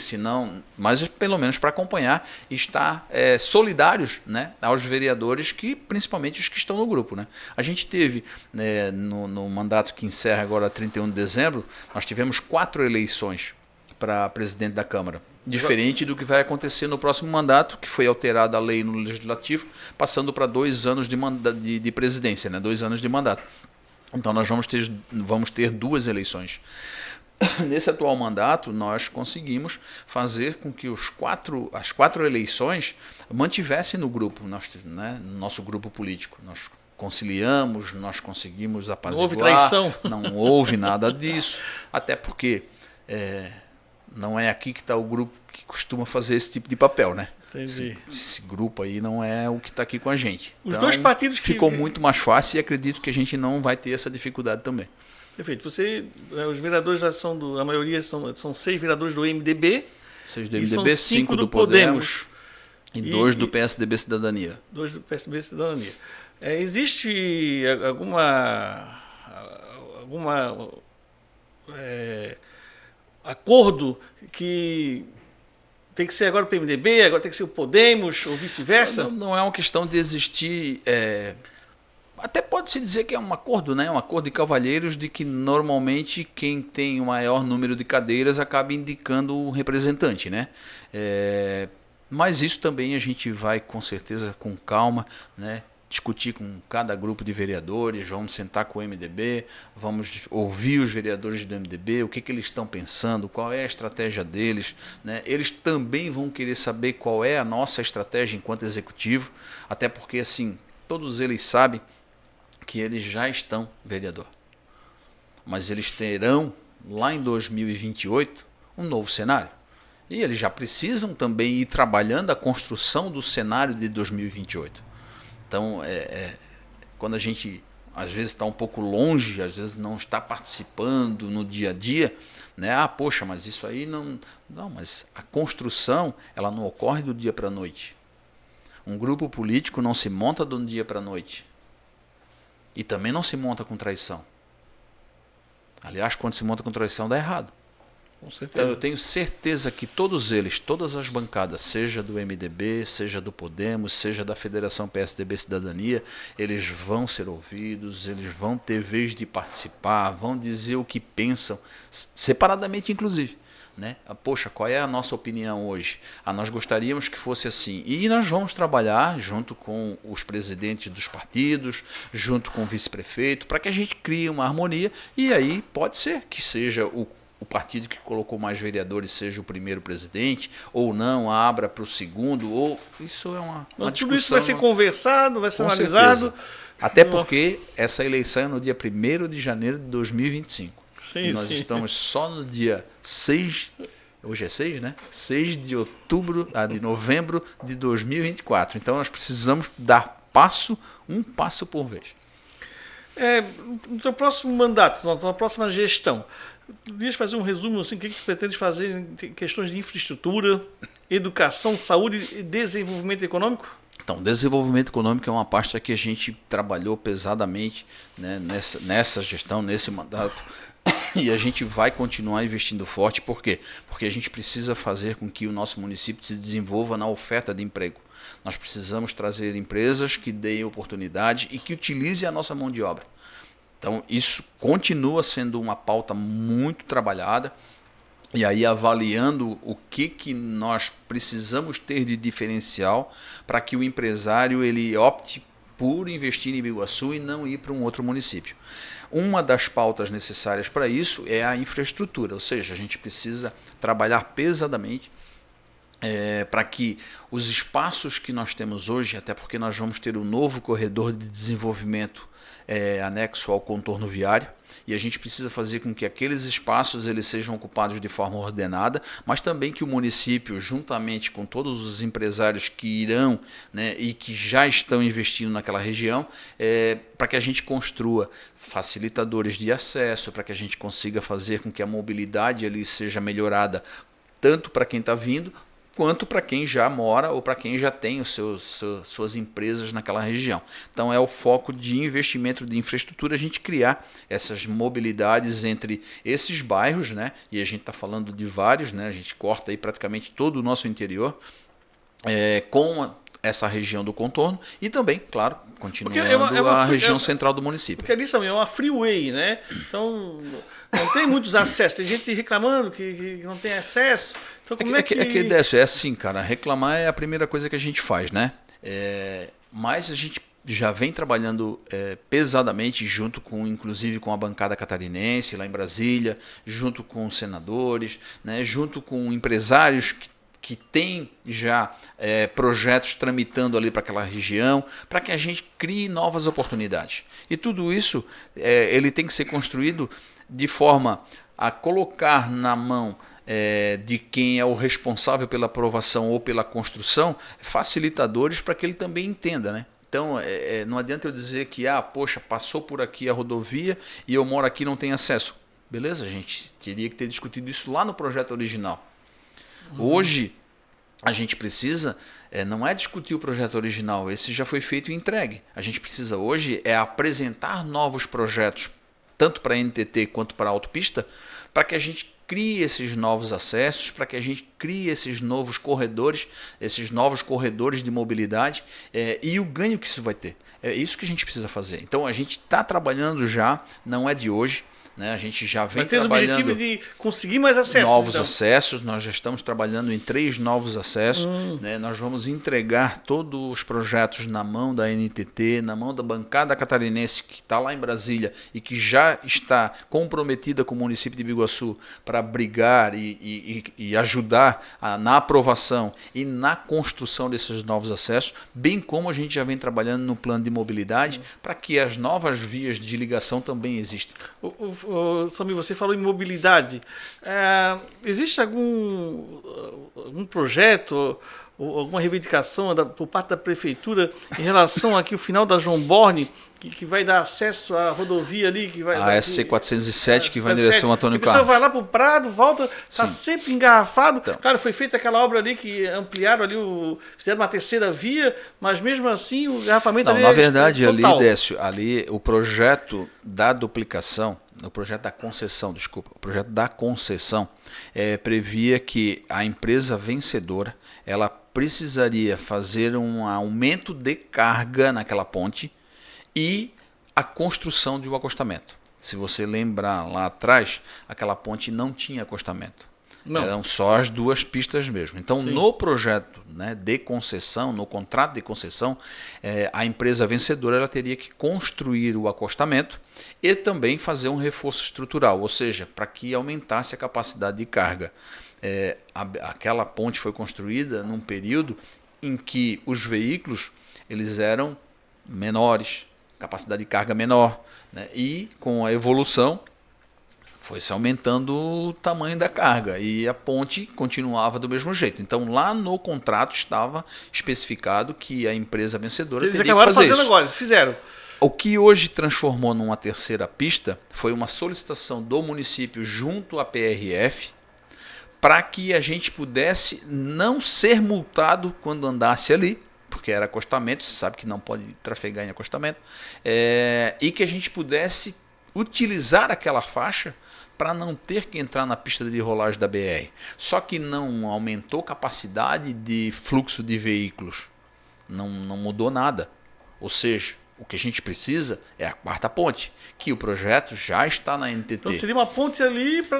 mas pelo menos para acompanhar e estar solidários, né, aos vereadores, principalmente os que estão no grupo, né? A gente teve no mandato que encerra agora 31 de dezembro, nós tivemos 4 eleições para presidente da Câmara. Diferente do que vai acontecer no próximo mandato, que foi alterada a lei no Legislativo, passando para 2 anos de presidência, né? 2 anos de mandato. Então nós vamos ter 2 eleições. Nesse atual mandato, nós conseguimos fazer com que as 4 eleições mantivessem no grupo, no nosso grupo político. Nós conciliamos, nós conseguimos apaziguar. Não houve traição. Não houve nada disso, até porque não é aqui que está o grupo que costuma fazer esse tipo de papel, né? Entendi. Esse grupo aí não é o que está aqui com a gente. Os dois partidos que... Ficou muito mais fácil e acredito que a gente não vai ter essa dificuldade também. Perfeito. Os vereadores já são a maioria são 6 vereadores do MDB. 6 do MDB, 5 do Podemos e 2 do PSDB Cidadania. 2 do PSDB Cidadania. Existe alguma acordo que tem que ser agora o PMDB, agora tem que ser o Podemos, ou vice-versa? Não é uma questão de existir... Até pode-se dizer que é um acordo, né? Um acordo de cavalheiros de que normalmente quem tem o maior número de cadeiras acaba indicando o representante, né? Mas isso também a gente vai com certeza com calma, né? Discutir com cada grupo de vereadores, vamos sentar com o MDB, vamos ouvir os vereadores do MDB, o que eles estão pensando, qual é a estratégia deles, né? Eles também vão querer saber qual é a nossa estratégia enquanto executivo, até porque assim, todos eles sabem que eles já estão vereador. Mas eles terão, lá em 2028, um novo cenário. E eles já precisam também ir trabalhando a construção do cenário de 2028. Então, quando a gente, às vezes, está um pouco longe, às vezes não está participando no dia a dia, né? Poxa, mas isso aí não... Não, mas a construção, ela não ocorre do dia para a noite. Um grupo político não se monta do dia para a noite. E também não se monta com traição. Aliás, quando se monta com traição, dá errado. Com certeza. Então, eu tenho certeza que todos eles, todas as bancadas, seja do MDB, seja do Podemos, seja da Federação PSDB Cidadania, eles vão ser ouvidos, eles vão ter vez de participar, vão dizer o que pensam, separadamente inclusive. Né? Poxa, qual é a nossa opinião hoje? Nós gostaríamos que fosse assim. E nós vamos trabalhar junto com os presidentes dos partidos, junto com o vice-prefeito, para que a gente crie uma harmonia. E aí pode ser que seja o partido que colocou mais vereadores seja o primeiro presidente, ou não, abra para o segundo, ou isso é uma discussão. Tudo isso vai ser conversado, vai ser analisado. Certeza. Até porque essa eleição é no dia 1º de janeiro de 2025. Sim, e nós estamos só no dia 6, hoje é 6, né? 6 de novembro de 2024. Então nós precisamos dar um passo por vez. No teu próximo mandato, na tua próxima gestão, podias fazer um resumo assim, o que pretende fazer em questões de infraestrutura, educação, saúde e desenvolvimento econômico? Então, desenvolvimento econômico é uma pasta que a gente trabalhou pesadamente, né, nessa gestão, nesse mandato, e a gente vai continuar investindo forte. Por quê? Porque a gente precisa fazer com que o nosso município se desenvolva na oferta de emprego. Nós precisamos trazer empresas que deem oportunidade e que utilizem a nossa mão de obra. Então, isso continua sendo uma pauta muito trabalhada. E aí avaliando o que nós precisamos ter de diferencial para que o empresário ele opte por investir em Biguaçu e não ir para um outro município. Uma das pautas necessárias para isso é a infraestrutura, ou seja, a gente precisa trabalhar pesadamente para que os espaços que nós temos hoje, até porque nós vamos ter um novo corredor de desenvolvimento anexo ao contorno viário, e a gente precisa fazer com que aqueles espaços eles sejam ocupados de forma ordenada, mas também que o município, juntamente com todos os empresários que irão, né, e que já estão investindo naquela região, para que a gente construa facilitadores de acesso, para que a gente consiga fazer com que a mobilidade ali seja melhorada, tanto para quem está vindo, quanto para quem já mora ou para quem já tem suas empresas naquela região. Então é o foco de investimento de infraestrutura, a gente criar essas mobilidades entre esses bairros, né? E a gente está falando de vários, né? A gente corta aí praticamente todo o nosso interior com essa região do contorno e também, claro, continuando a região central do município. Porque ali também é uma freeway, né? Então não tem muitos acessos. Tem gente reclamando que não tem acesso. Então como é que Décio, é assim, cara, reclamar é a primeira coisa que a gente faz, né? Mas a gente já vem trabalhando pesadamente inclusive com a bancada catarinense lá em Brasília, junto com os senadores, né, junto com empresários que tem já projetos tramitando ali para aquela região, para que a gente crie novas oportunidades. E tudo isso ele tem que ser construído de forma a colocar na mão de quem é o responsável pela aprovação ou pela construção facilitadores para que ele também entenda, né? Então, não adianta eu dizer que, poxa, passou por aqui a rodovia e eu moro aqui e não tenho acesso. Beleza, a gente teria que ter discutido isso lá no projeto original. Hoje, a gente precisa, não é discutir o projeto original, esse já foi feito e entregue. A gente precisa hoje apresentar novos projetos, tanto para a NTT quanto para a autopista, para que a gente crie esses novos acessos, para que a gente crie esses novos corredores de mobilidade e o ganho que isso vai ter. É isso que a gente precisa fazer. Então a gente está trabalhando já, não é de hoje. Né? A gente já vem trabalhando o objetivo de conseguir mais acessos. Novos acessos, nós já estamos trabalhando em 3 novos acessos. Né? Nós vamos entregar todos os projetos na mão da NTT, na mão da bancada catarinense que está lá em Brasília e que já está comprometida com o município de Biguaçu para brigar e ajudar na aprovação e na construção desses novos acessos, bem como a gente já vem trabalhando no plano de mobilidade para que as novas vias de ligação também existam. Samir, você falou em mobilidade. Existe algum projeto ou alguma reivindicação por parte da prefeitura em relação aqui ao final da João Borne, que vai dar acesso à rodovia ali? Que vai, a SC407 que vai em direção a Antônio Carlos. A pessoa vai lá para o Prado, volta, está sempre engarrafado. Então, claro, foi feita aquela obra ali que ampliaram ali, fizeram uma terceira via, mas mesmo assim o engarrafamento ali na verdade, ali, Décio, ali o projeto da duplicação, o projeto da concessão previa que a empresa vencedora ela precisaria fazer um aumento de carga naquela ponte e a construção de um acostamento. Se você lembrar lá atrás, aquela ponte não tinha acostamento. Não. Eram só as 2 pistas mesmo. Então, sim, no projeto, né, de concessão, no contrato de concessão, a empresa vencedora ela teria que construir o acostamento e também fazer um reforço estrutural, ou seja, para que aumentasse a capacidade de carga. Aquela ponte foi construída num período em que os veículos eles eram menores, capacidade de carga menor, né, e com a evolução Foi se aumentando o tamanho da carga e a ponte continuava do mesmo jeito. Então lá no contrato estava especificado que a empresa vencedora Eles teria que acabaram fazer fazendo isso. agora, eles fizeram. O que hoje transformou numa terceira pista foi uma solicitação do município junto à PRF para que a gente pudesse não ser multado quando andasse ali, porque era acostamento, você sabe que não pode trafegar em acostamento, e que a gente pudesse utilizar aquela faixa para não ter que entrar na pista de rolagem da BR. Só que não aumentou capacidade de fluxo de veículos, não mudou nada. Ou seja, o que a gente precisa é a quarta ponte, que o projeto já está na NTT. Então seria uma ponte ali para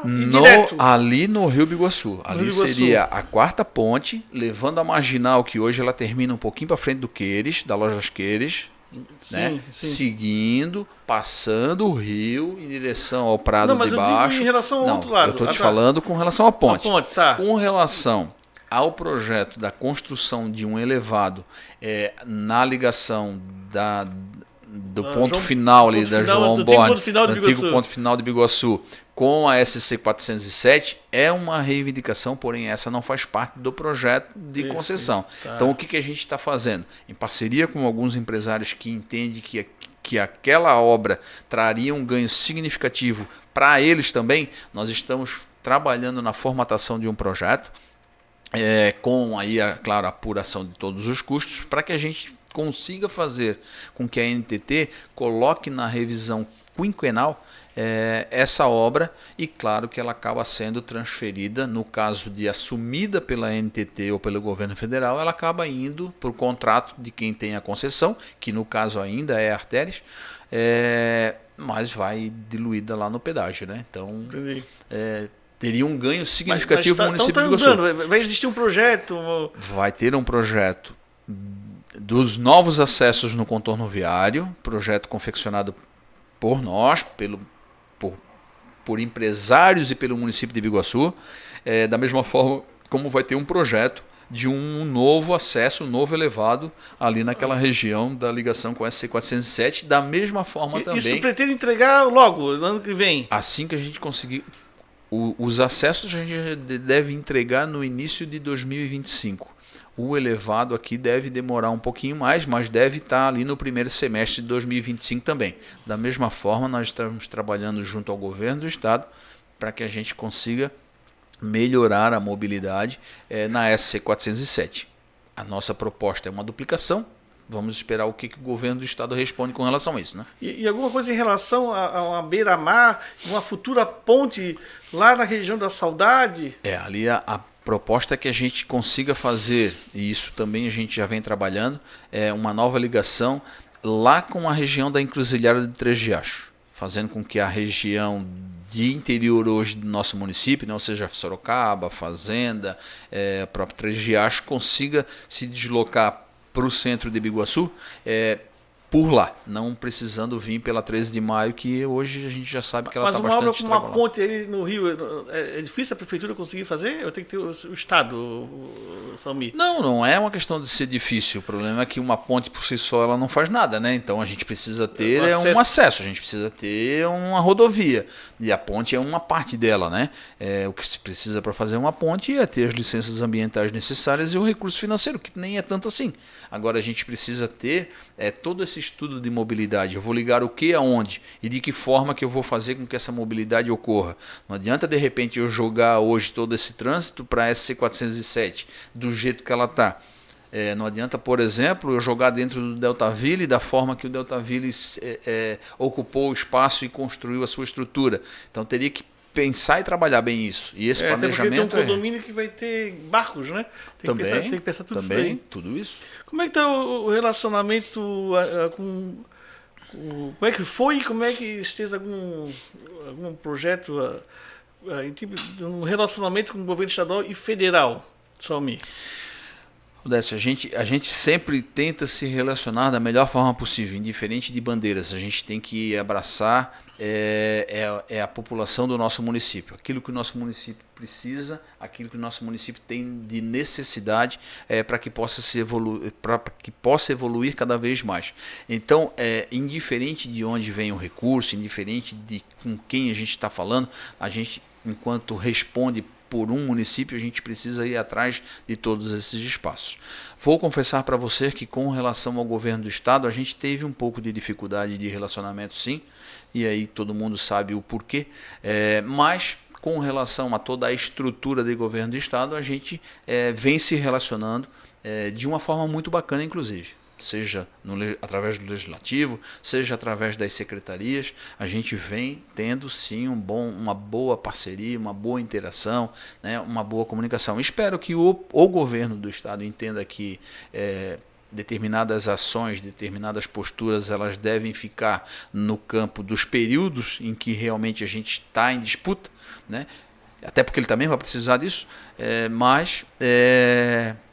ir direto. Ali no Rio Biguaçu. Ali Rio Biguaçu. seria a quarta ponte, levando a marginal, que hoje ela termina um pouquinho para frente do Queires, da Lojas Queires, Sim, né? sim. Seguindo, passando o rio em direção ao Prado Não, mas de eu digo Baixo. em relação ao Não, outro lado. eu estou te Tá. falando com relação à ponte. A ponte, tá. Com relação ao projeto da construção de um elevado na ligação do ponto final ali da João Borne, do antigo ponto final de Biguaçu, com a SC 407, é uma reivindicação, porém essa não faz parte do projeto de concessão. Tá. Então o que a gente está fazendo? Em parceria com alguns empresários que entendem que aquela obra traria um ganho significativo para eles também, nós estamos trabalhando na formatação de um projeto, com aí, claro, a apuração de todos os custos, para que a gente consiga fazer com que a NTT coloque na revisão quinquenal essa obra, e claro que ela acaba sendo transferida, no caso de assumida pela NTT ou pelo governo federal, ela acaba indo para o contrato de quem tem a concessão, que no caso ainda é Artérias, mas vai diluída lá no pedágio, né? Então teria um ganho significativo para o município de Biguaçu. Vai existir um projeto? Vai ter um projeto dos novos acessos no contorno viário, projeto confeccionado por nós, por empresários e pelo município de Biguaçu, da mesma forma como vai ter um projeto de um novo acesso, um novo elevado ali naquela região da ligação com a SC 407, da mesma forma também. Isso pretende entregar logo, no ano que vem? Assim que a gente conseguir. Os acessos a gente deve entregar no início de 2025. O elevado aqui deve demorar um pouquinho mais, mas deve estar ali no primeiro semestre de 2025 também. Da mesma forma, nós estamos trabalhando junto ao governo do estado para que a gente consiga melhorar a mobilidade na SC 407. A nossa proposta é uma duplicação. Vamos esperar o que o governo do estado responde com relação a isso, né? E alguma coisa em relação a beira-mar, uma futura ponte lá na região da Saudade? Ali a proposta é que a gente consiga fazer, e isso também a gente já vem trabalhando, uma nova ligação lá com a região da encruzilhada de Três Riachos, fazendo com que a região de interior hoje do nosso município, ou seja, Sorocaba, Fazenda, próprio Três Riachos, consiga se deslocar para o centro de Biguaçu, por lá, não precisando vir pela 13 de maio, que hoje a gente já sabe que ela está bastante estragada. Mas uma obra com uma ponte aí no Rio, é difícil a prefeitura conseguir fazer? Eu tenho que ter o Estado, o Salmi? Não é uma questão de ser difícil. O problema é que uma ponte por si só ela não faz nada, né? Então a gente precisa ter um acesso, a gente precisa ter uma rodovia. E a ponte é uma parte dela, né? O que se precisa para fazer uma ponte é ter as licenças ambientais necessárias e o recurso financeiro, que nem é tanto assim. Agora a gente precisa ter todo esse estudo de mobilidade. Eu vou ligar o que aonde e de que forma que eu vou fazer com que essa mobilidade ocorra. Não adianta de repente eu jogar hoje todo esse trânsito para a SC 407 do jeito que ela está. Não adianta, por exemplo, eu jogar dentro do Deltaville da forma que o Deltaville ocupou o espaço e construiu a sua estrutura. Então teria que pensar e trabalhar bem isso. E esse planejamento tem um condomínio que vai ter barcos, né? Tem que pensar tudo também, isso. Tudo isso. Como é que está o relacionamento com... Como é que foi e como é que fez algum projeto um relacionamento com o governo estadual e federal, Salmi? Odécio, a gente sempre tenta se relacionar da melhor forma possível, indiferente de bandeiras. A gente tem que abraçar a população do nosso município. Aquilo que o nosso município precisa, aquilo que o nosso município tem de necessidade para que possa evoluir cada vez mais. Então, indiferente de onde vem o recurso, indiferente de com quem a gente está falando, a gente, enquanto responde por um município, a gente precisa ir atrás de todos esses espaços. Vou confessar para você que com relação ao governo do estado, a gente teve um pouco de dificuldade de relacionamento, sim, e aí todo mundo sabe o porquê, mas com relação a toda a estrutura de governo do estado, a gente vem se relacionando de uma forma muito bacana, inclusive. Seja através do legislativo, seja através das secretarias, a gente vem tendo sim uma boa parceria, uma boa interação, né, uma boa comunicação. Espero que o governo do estado entenda que determinadas ações, determinadas posturas, elas devem ficar no campo dos períodos em que realmente a gente está em disputa, né? Até porque ele também vai precisar disso, mas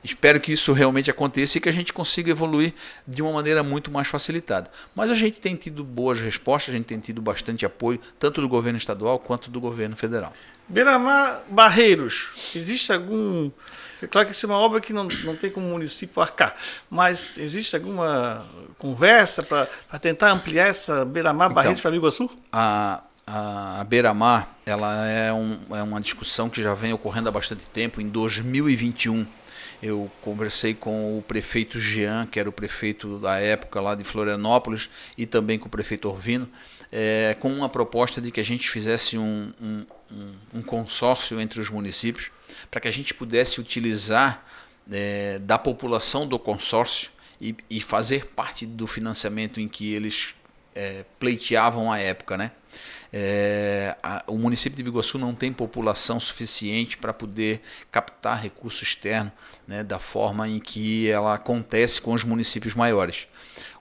espero que isso realmente aconteça e que a gente consiga evoluir de uma maneira muito mais facilitada. Mas a gente tem tido boas respostas, a gente tem tido bastante apoio, tanto do governo estadual quanto do governo federal. Beiramar Barreiros, existe algum... É claro que isso é uma obra que não tem como município arcar, mas existe alguma conversa para tentar ampliar essa Beiramar Barreiros para Biguaçu? A Beira-Mar, ela é uma discussão que já vem ocorrendo há bastante tempo. Em 2021, eu conversei com o prefeito Jean, que era o prefeito da época lá de Florianópolis, e também com o prefeito Orvino, com uma proposta de que a gente fizesse um consórcio entre os municípios, para que a gente pudesse utilizar da população do consórcio e fazer parte do financiamento em que eles pleiteavam à época, né? O município de Biguaçu não tem população suficiente para poder captar recurso externo, né, da forma em que ela acontece com os municípios maiores.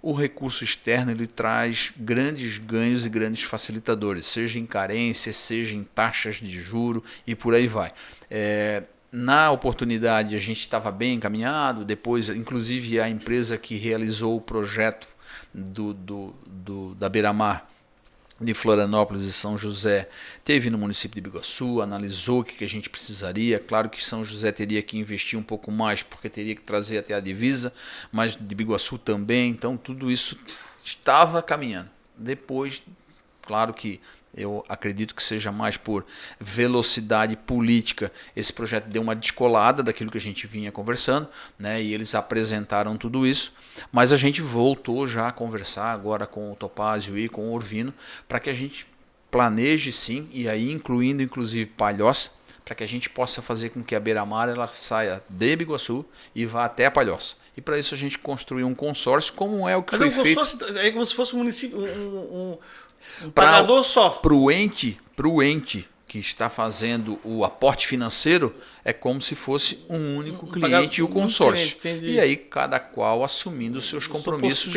O recurso externo ele traz grandes ganhos e grandes facilitadores, seja em carência, seja em taxas de juro e por aí vai. Na oportunidade a gente estava bem encaminhado, depois inclusive a empresa que realizou o projeto da Beira-Mar de Florianópolis e São José teve no município de Biguaçu, analisou o que a gente precisaria. Claro que São José teria que investir um pouco mais porque teria que trazer até a divisa, mas de Biguaçu também, então tudo isso estava caminhando. Depois, claro que eu acredito que seja mais por velocidade política, esse projeto deu uma descolada daquilo que a gente vinha conversando, né? E eles apresentaram tudo isso, mas a gente voltou já a conversar agora com o Topázio e com o Orvino, para que a gente planeje sim, e aí incluindo inclusive Palhoça, para que a gente possa fazer com que a Beira-Mar ela saia de Biguaçu e vá até a Palhoça. E para isso a gente construiu um consórcio, como é o que foi feito. É como se fosse um município, um pagador só. Para o ente que está fazendo o aporte financeiro, é como se fosse um único cliente e o consórcio. E aí cada qual assumindo os seus compromissos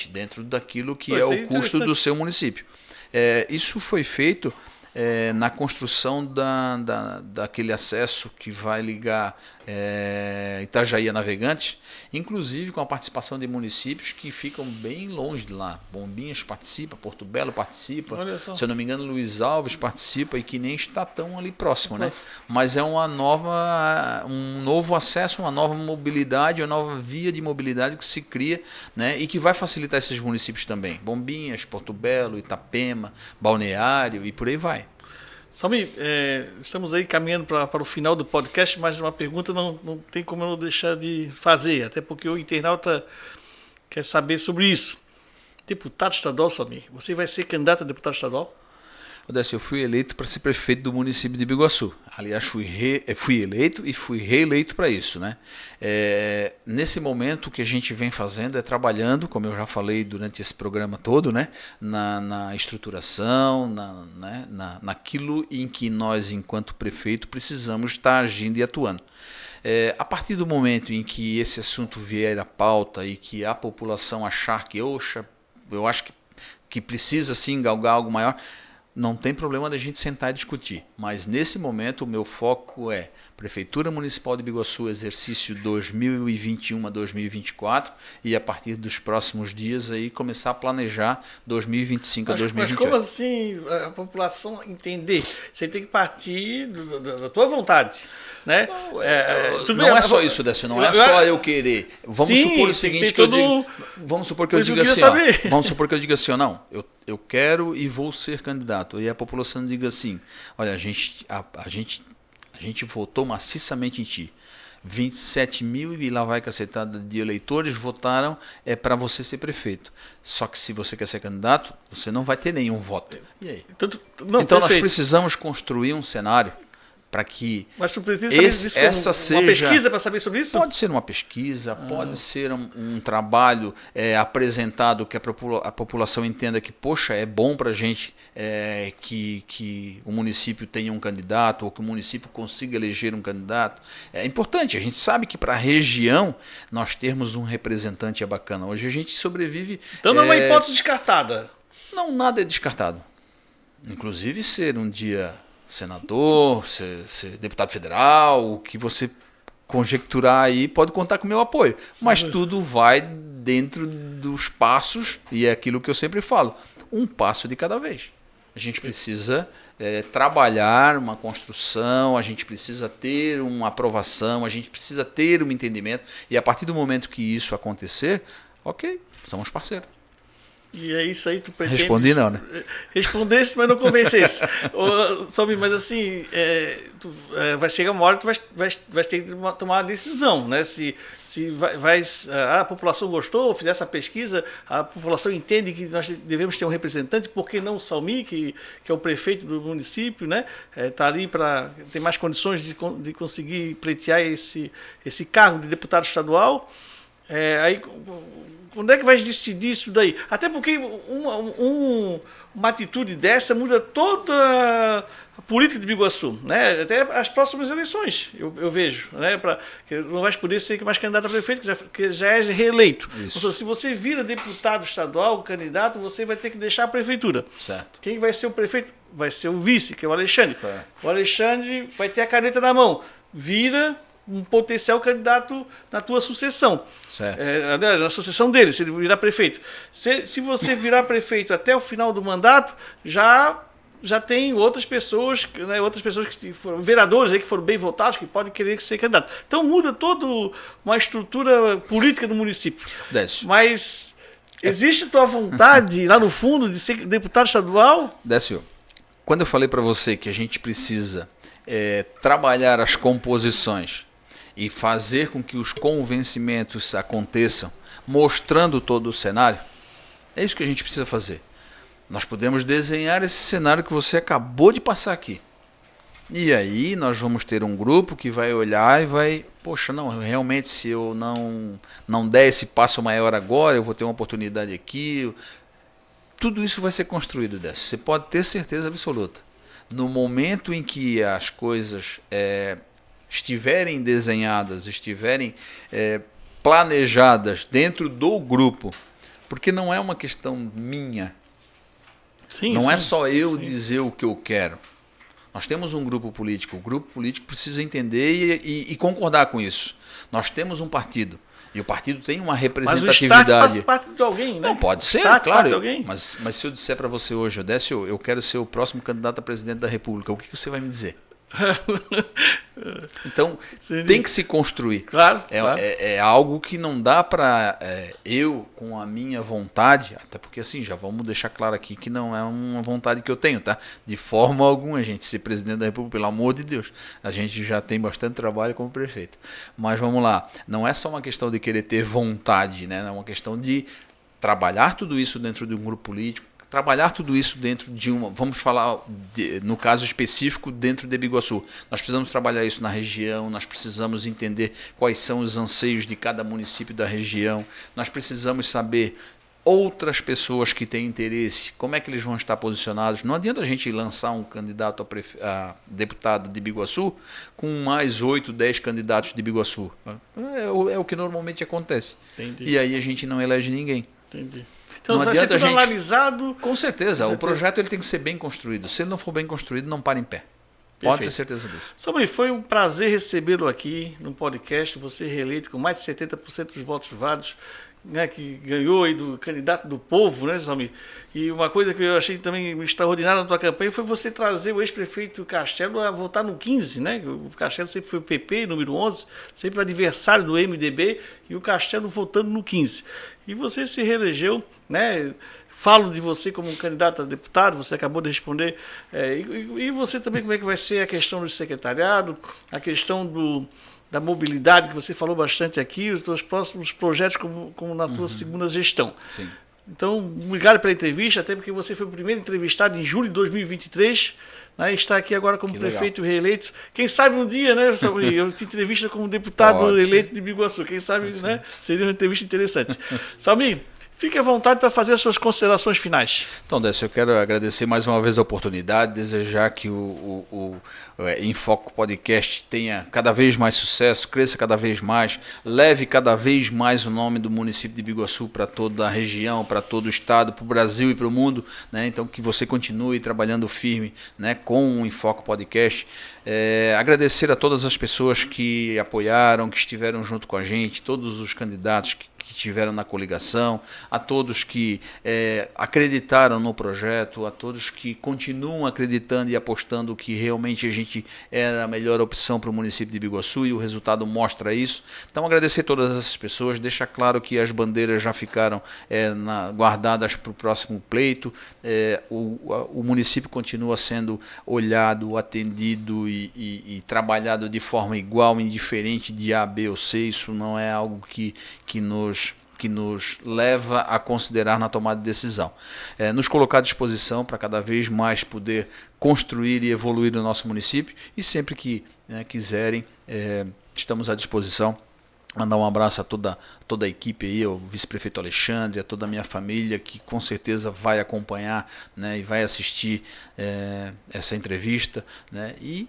dentro daquilo que é o custo do seu município. Isso foi feito na construção daquele acesso que vai ligar Itajaí a Navegantes, inclusive com a participação de municípios que ficam bem longe de lá. Bombinhas participa, Porto Belo participa, se eu não me engano Luiz Alves participa, e que nem está tão ali próximo, né? Mas é um novo acesso, uma nova mobilidade, uma nova via de mobilidade que se cria, né? E que vai facilitar esses municípios também. Bombinhas, Porto Belo, Itapema, Balneário e por aí vai. Salmi, estamos aí caminhando para o final do podcast, mas uma pergunta não tem como eu não deixar de fazer, até porque o internauta quer saber sobre isso. Deputado estadual, Salmi, você vai ser candidato a deputado estadual? Odécio, eu fui eleito para ser prefeito do município de Biguaçu. Aliás, fui eleito e fui reeleito para isso, né? Nesse momento, o que a gente vem fazendo é trabalhando, como eu já falei durante esse programa todo, né? Na estruturação, naquilo em que nós, enquanto prefeito, precisamos estar agindo e atuando. A partir do momento em que esse assunto vier à pauta e que a população achar que eu acho que precisa sim galgar algo maior, não tem problema da gente sentar e discutir, mas nesse momento o meu foco é Prefeitura Municipal de Biguaçu, exercício 2021 a 2024, e a partir dos próximos dias aí começar a planejar 2025 a 2028. Mas como assim a população entender? Você tem que partir da tua vontade. Né? Não é só isso, Décio, não é só eu querer. Vamos supor o seguinte que eu digo. Vamos supor que eu diga assim, vamos supor que eu diga assim, não, eu quero e vou ser candidato. E a população diga assim, olha, a gente votou maciçamente em ti. 27 mil e lá vai cacetada de eleitores votaram para você ser prefeito. Só que se você quer ser candidato, você não vai ter nenhum voto. E aí? Então nós precisamos construir um cenário para que Mas tu precisa saber disso, uma pesquisa para saber sobre isso? Pode ser uma pesquisa, pode ser um trabalho apresentado que a população entenda que, poxa, é bom para a gente que o município tenha um candidato ou que o município consiga eleger um candidato. É importante, a gente sabe que para a região nós termos um representante é bacana. Hoje a gente sobrevive... Então não é uma hipótese descartada? Não, nada é descartado. Inclusive ser um dia... senador, ser deputado federal, o que você conjecturar aí pode contar com o meu apoio. Mas tudo vai dentro dos passos, e é aquilo que eu sempre falo, um passo de cada vez. A gente precisa trabalhar uma construção, a gente precisa ter uma aprovação, a gente precisa ter um entendimento, e a partir do momento que isso acontecer, ok, somos parceiros. E é isso aí, tu pretende... Respondi não, né? Respondesse, mas não convencesse. Mas assim, vai chegar uma hora que tu vai ter que tomar uma decisão, né? Se a população gostou, fizer essa pesquisa, a população entende que nós devemos ter um representante, por que não o Salmi, que é o prefeito do município, né? Tá ali para ter mais condições de conseguir pleitear esse cargo de deputado estadual. Aí... Quando é que vai decidir isso daí? Até porque uma atitude dessa muda toda a política de Biguaçu, né? Até as próximas eleições, eu vejo. Né? Que não vai poder ser mais candidato a prefeito, que já é reeleito. Então, se você vira deputado estadual, candidato, você vai ter que deixar a prefeitura. Certo. Quem vai ser o prefeito? Vai ser o vice, que é o Alexandre. Certo. O Alexandre vai ter a caneta na mão. Vira um potencial candidato na tua sucessão. Na sucessão dele, se ele virar prefeito. Se você virar prefeito até o final do mandato, já tem outras pessoas, né, que foram vereadores aí que foram bem votados, que podem querer ser candidato. Então muda toda uma estrutura política do município. Décio. Mas existe a tua vontade lá no fundo de ser deputado estadual? Décio, quando eu falei para você que a gente precisa trabalhar as composições e fazer com que os convencimentos aconteçam, mostrando todo o cenário, é isso que a gente precisa fazer. Nós podemos desenhar esse cenário que você acabou de passar aqui. E aí nós vamos ter um grupo que vai olhar e vai, poxa, não, realmente se eu não der esse passo maior agora, eu vou ter uma oportunidade aqui. Tudo isso vai ser construído dessa. Você pode ter certeza absoluta. No momento em que as coisas estiverem desenhadas, estiverem planejadas dentro do grupo, porque não é uma questão minha, não é só eu dizer o que eu quero. Nós temos um grupo político, o grupo político precisa entender e concordar com isso. Nós temos um partido, e o partido tem uma representatividade. Mas o Estado faz parte de alguém, né? Não, pode ser, claro. Mas se eu disser para você hoje, Décio, eu quero ser o próximo candidato a presidente da República, o que você vai me dizer? Então, tem que se construir. Claro. É algo que não dá para eu, com a minha vontade, até porque assim, já vamos deixar claro aqui que não é uma vontade que eu tenho, tá? De forma alguma, gente, ser presidente da República, pelo amor de Deus. A gente já tem bastante trabalho como prefeito. Mas vamos lá, não é só uma questão de querer ter vontade, né? É uma questão de trabalhar tudo isso dentro de um grupo político, trabalhar tudo isso dentro de vamos falar no caso específico dentro de Biguaçu. Nós precisamos trabalhar isso na região, nós precisamos entender quais são os anseios de cada município da região, nós precisamos saber outras pessoas que têm interesse, como é que eles vão estar posicionados. Não adianta a gente lançar um candidato a deputado de Biguaçu com mais 8, 10 candidatos de Biguaçu. É o que normalmente acontece. Entendi. E aí a gente não elege ninguém. Entendi. Então, não adianta a gente analisado. Com certeza, o projeto ele tem que ser bem construído. Se ele não for bem construído, não para em pé. Pode ter certeza disso. Samir, foi um prazer recebê-lo aqui no podcast, você reeleito com mais de 70% dos votos válidos, né, que ganhou aí do candidato do povo, né, Samir? E uma coisa que eu achei também extraordinária na tua campanha foi você trazer o ex-prefeito Castelo a votar no 15, né? O Castelo sempre foi o PP, número 11, sempre adversário do MDB, e o Castelo votando no 15. E você se reelegeu, né? Falo de você como um candidato a deputado, você acabou de responder. E você também, como é que vai ser a questão do secretariado, a questão da mobilidade, que você falou bastante aqui, os seus próximos projetos como na tua segunda gestão. Sim. Então, obrigado pela entrevista, até porque você foi o primeiro entrevistado em julho de 2023, né, e está aqui agora como prefeito reeleito. Quem sabe um dia, né, eu te entrevista como deputado eleito de Biguaçu. Quem sabe, né, seria uma entrevista interessante. Salmi, fique à vontade para fazer as suas considerações finais. Então, Décio, eu quero agradecer mais uma vez a oportunidade, desejar que o Enfoco Podcast tenha cada vez mais sucesso, cresça cada vez mais, leve cada vez mais o nome do município de Biguaçu para toda a região, para todo o estado, para o Brasil e para o mundo, né? Então, que você continue trabalhando firme, né, com o Enfoco Podcast. Agradecer a todas as pessoas que apoiaram, que estiveram junto com a gente, todos os candidatos que estiveram na coligação, a todos que acreditaram no projeto, a todos que continuam acreditando e apostando que realmente a gente era a melhor opção para o município de Biguaçu, e o resultado mostra isso. Então, agradecer a todas essas pessoas, deixar claro que as bandeiras já ficaram guardadas para o próximo pleito. O município continua sendo olhado, atendido e trabalhado de forma igual, indiferente de A, B ou C. Isso não é algo que nos leva a considerar na tomada de decisão. Nos colocar à disposição para cada vez mais poder construir e evoluir o nosso município, e sempre que quiserem, estamos à disposição. Mandar um abraço a toda a equipe aí, ao vice-prefeito Alexandre, a toda a minha família, que com certeza vai acompanhar, né, e vai assistir essa entrevista, né, e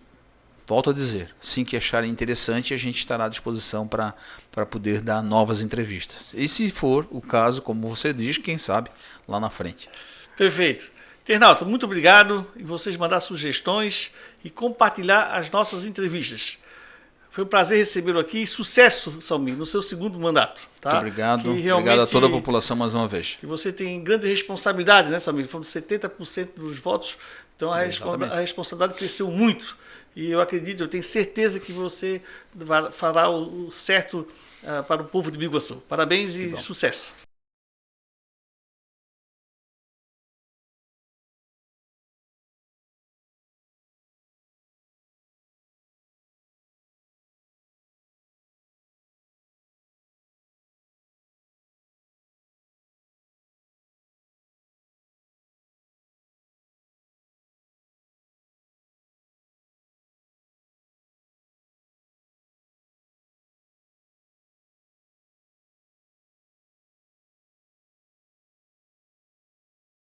volto a dizer, assim que acharem interessante, a gente estará à disposição para poder dar novas entrevistas. E se for o caso, como você diz, quem sabe, lá na frente. Perfeito. Internauta, muito obrigado, e vocês mandar sugestões e compartilhar as nossas entrevistas. Foi um prazer recebê-lo aqui, e sucesso, Salmi, no seu segundo mandato. Tá? Muito obrigado. Obrigado a toda a população mais uma vez. E você tem grande responsabilidade, né, Salmi? Foram 70% dos votos, então a responsabilidade cresceu muito. E eu acredito, eu tenho certeza que você fará o certo para o povo de Biguaçu. Parabéns e sucesso.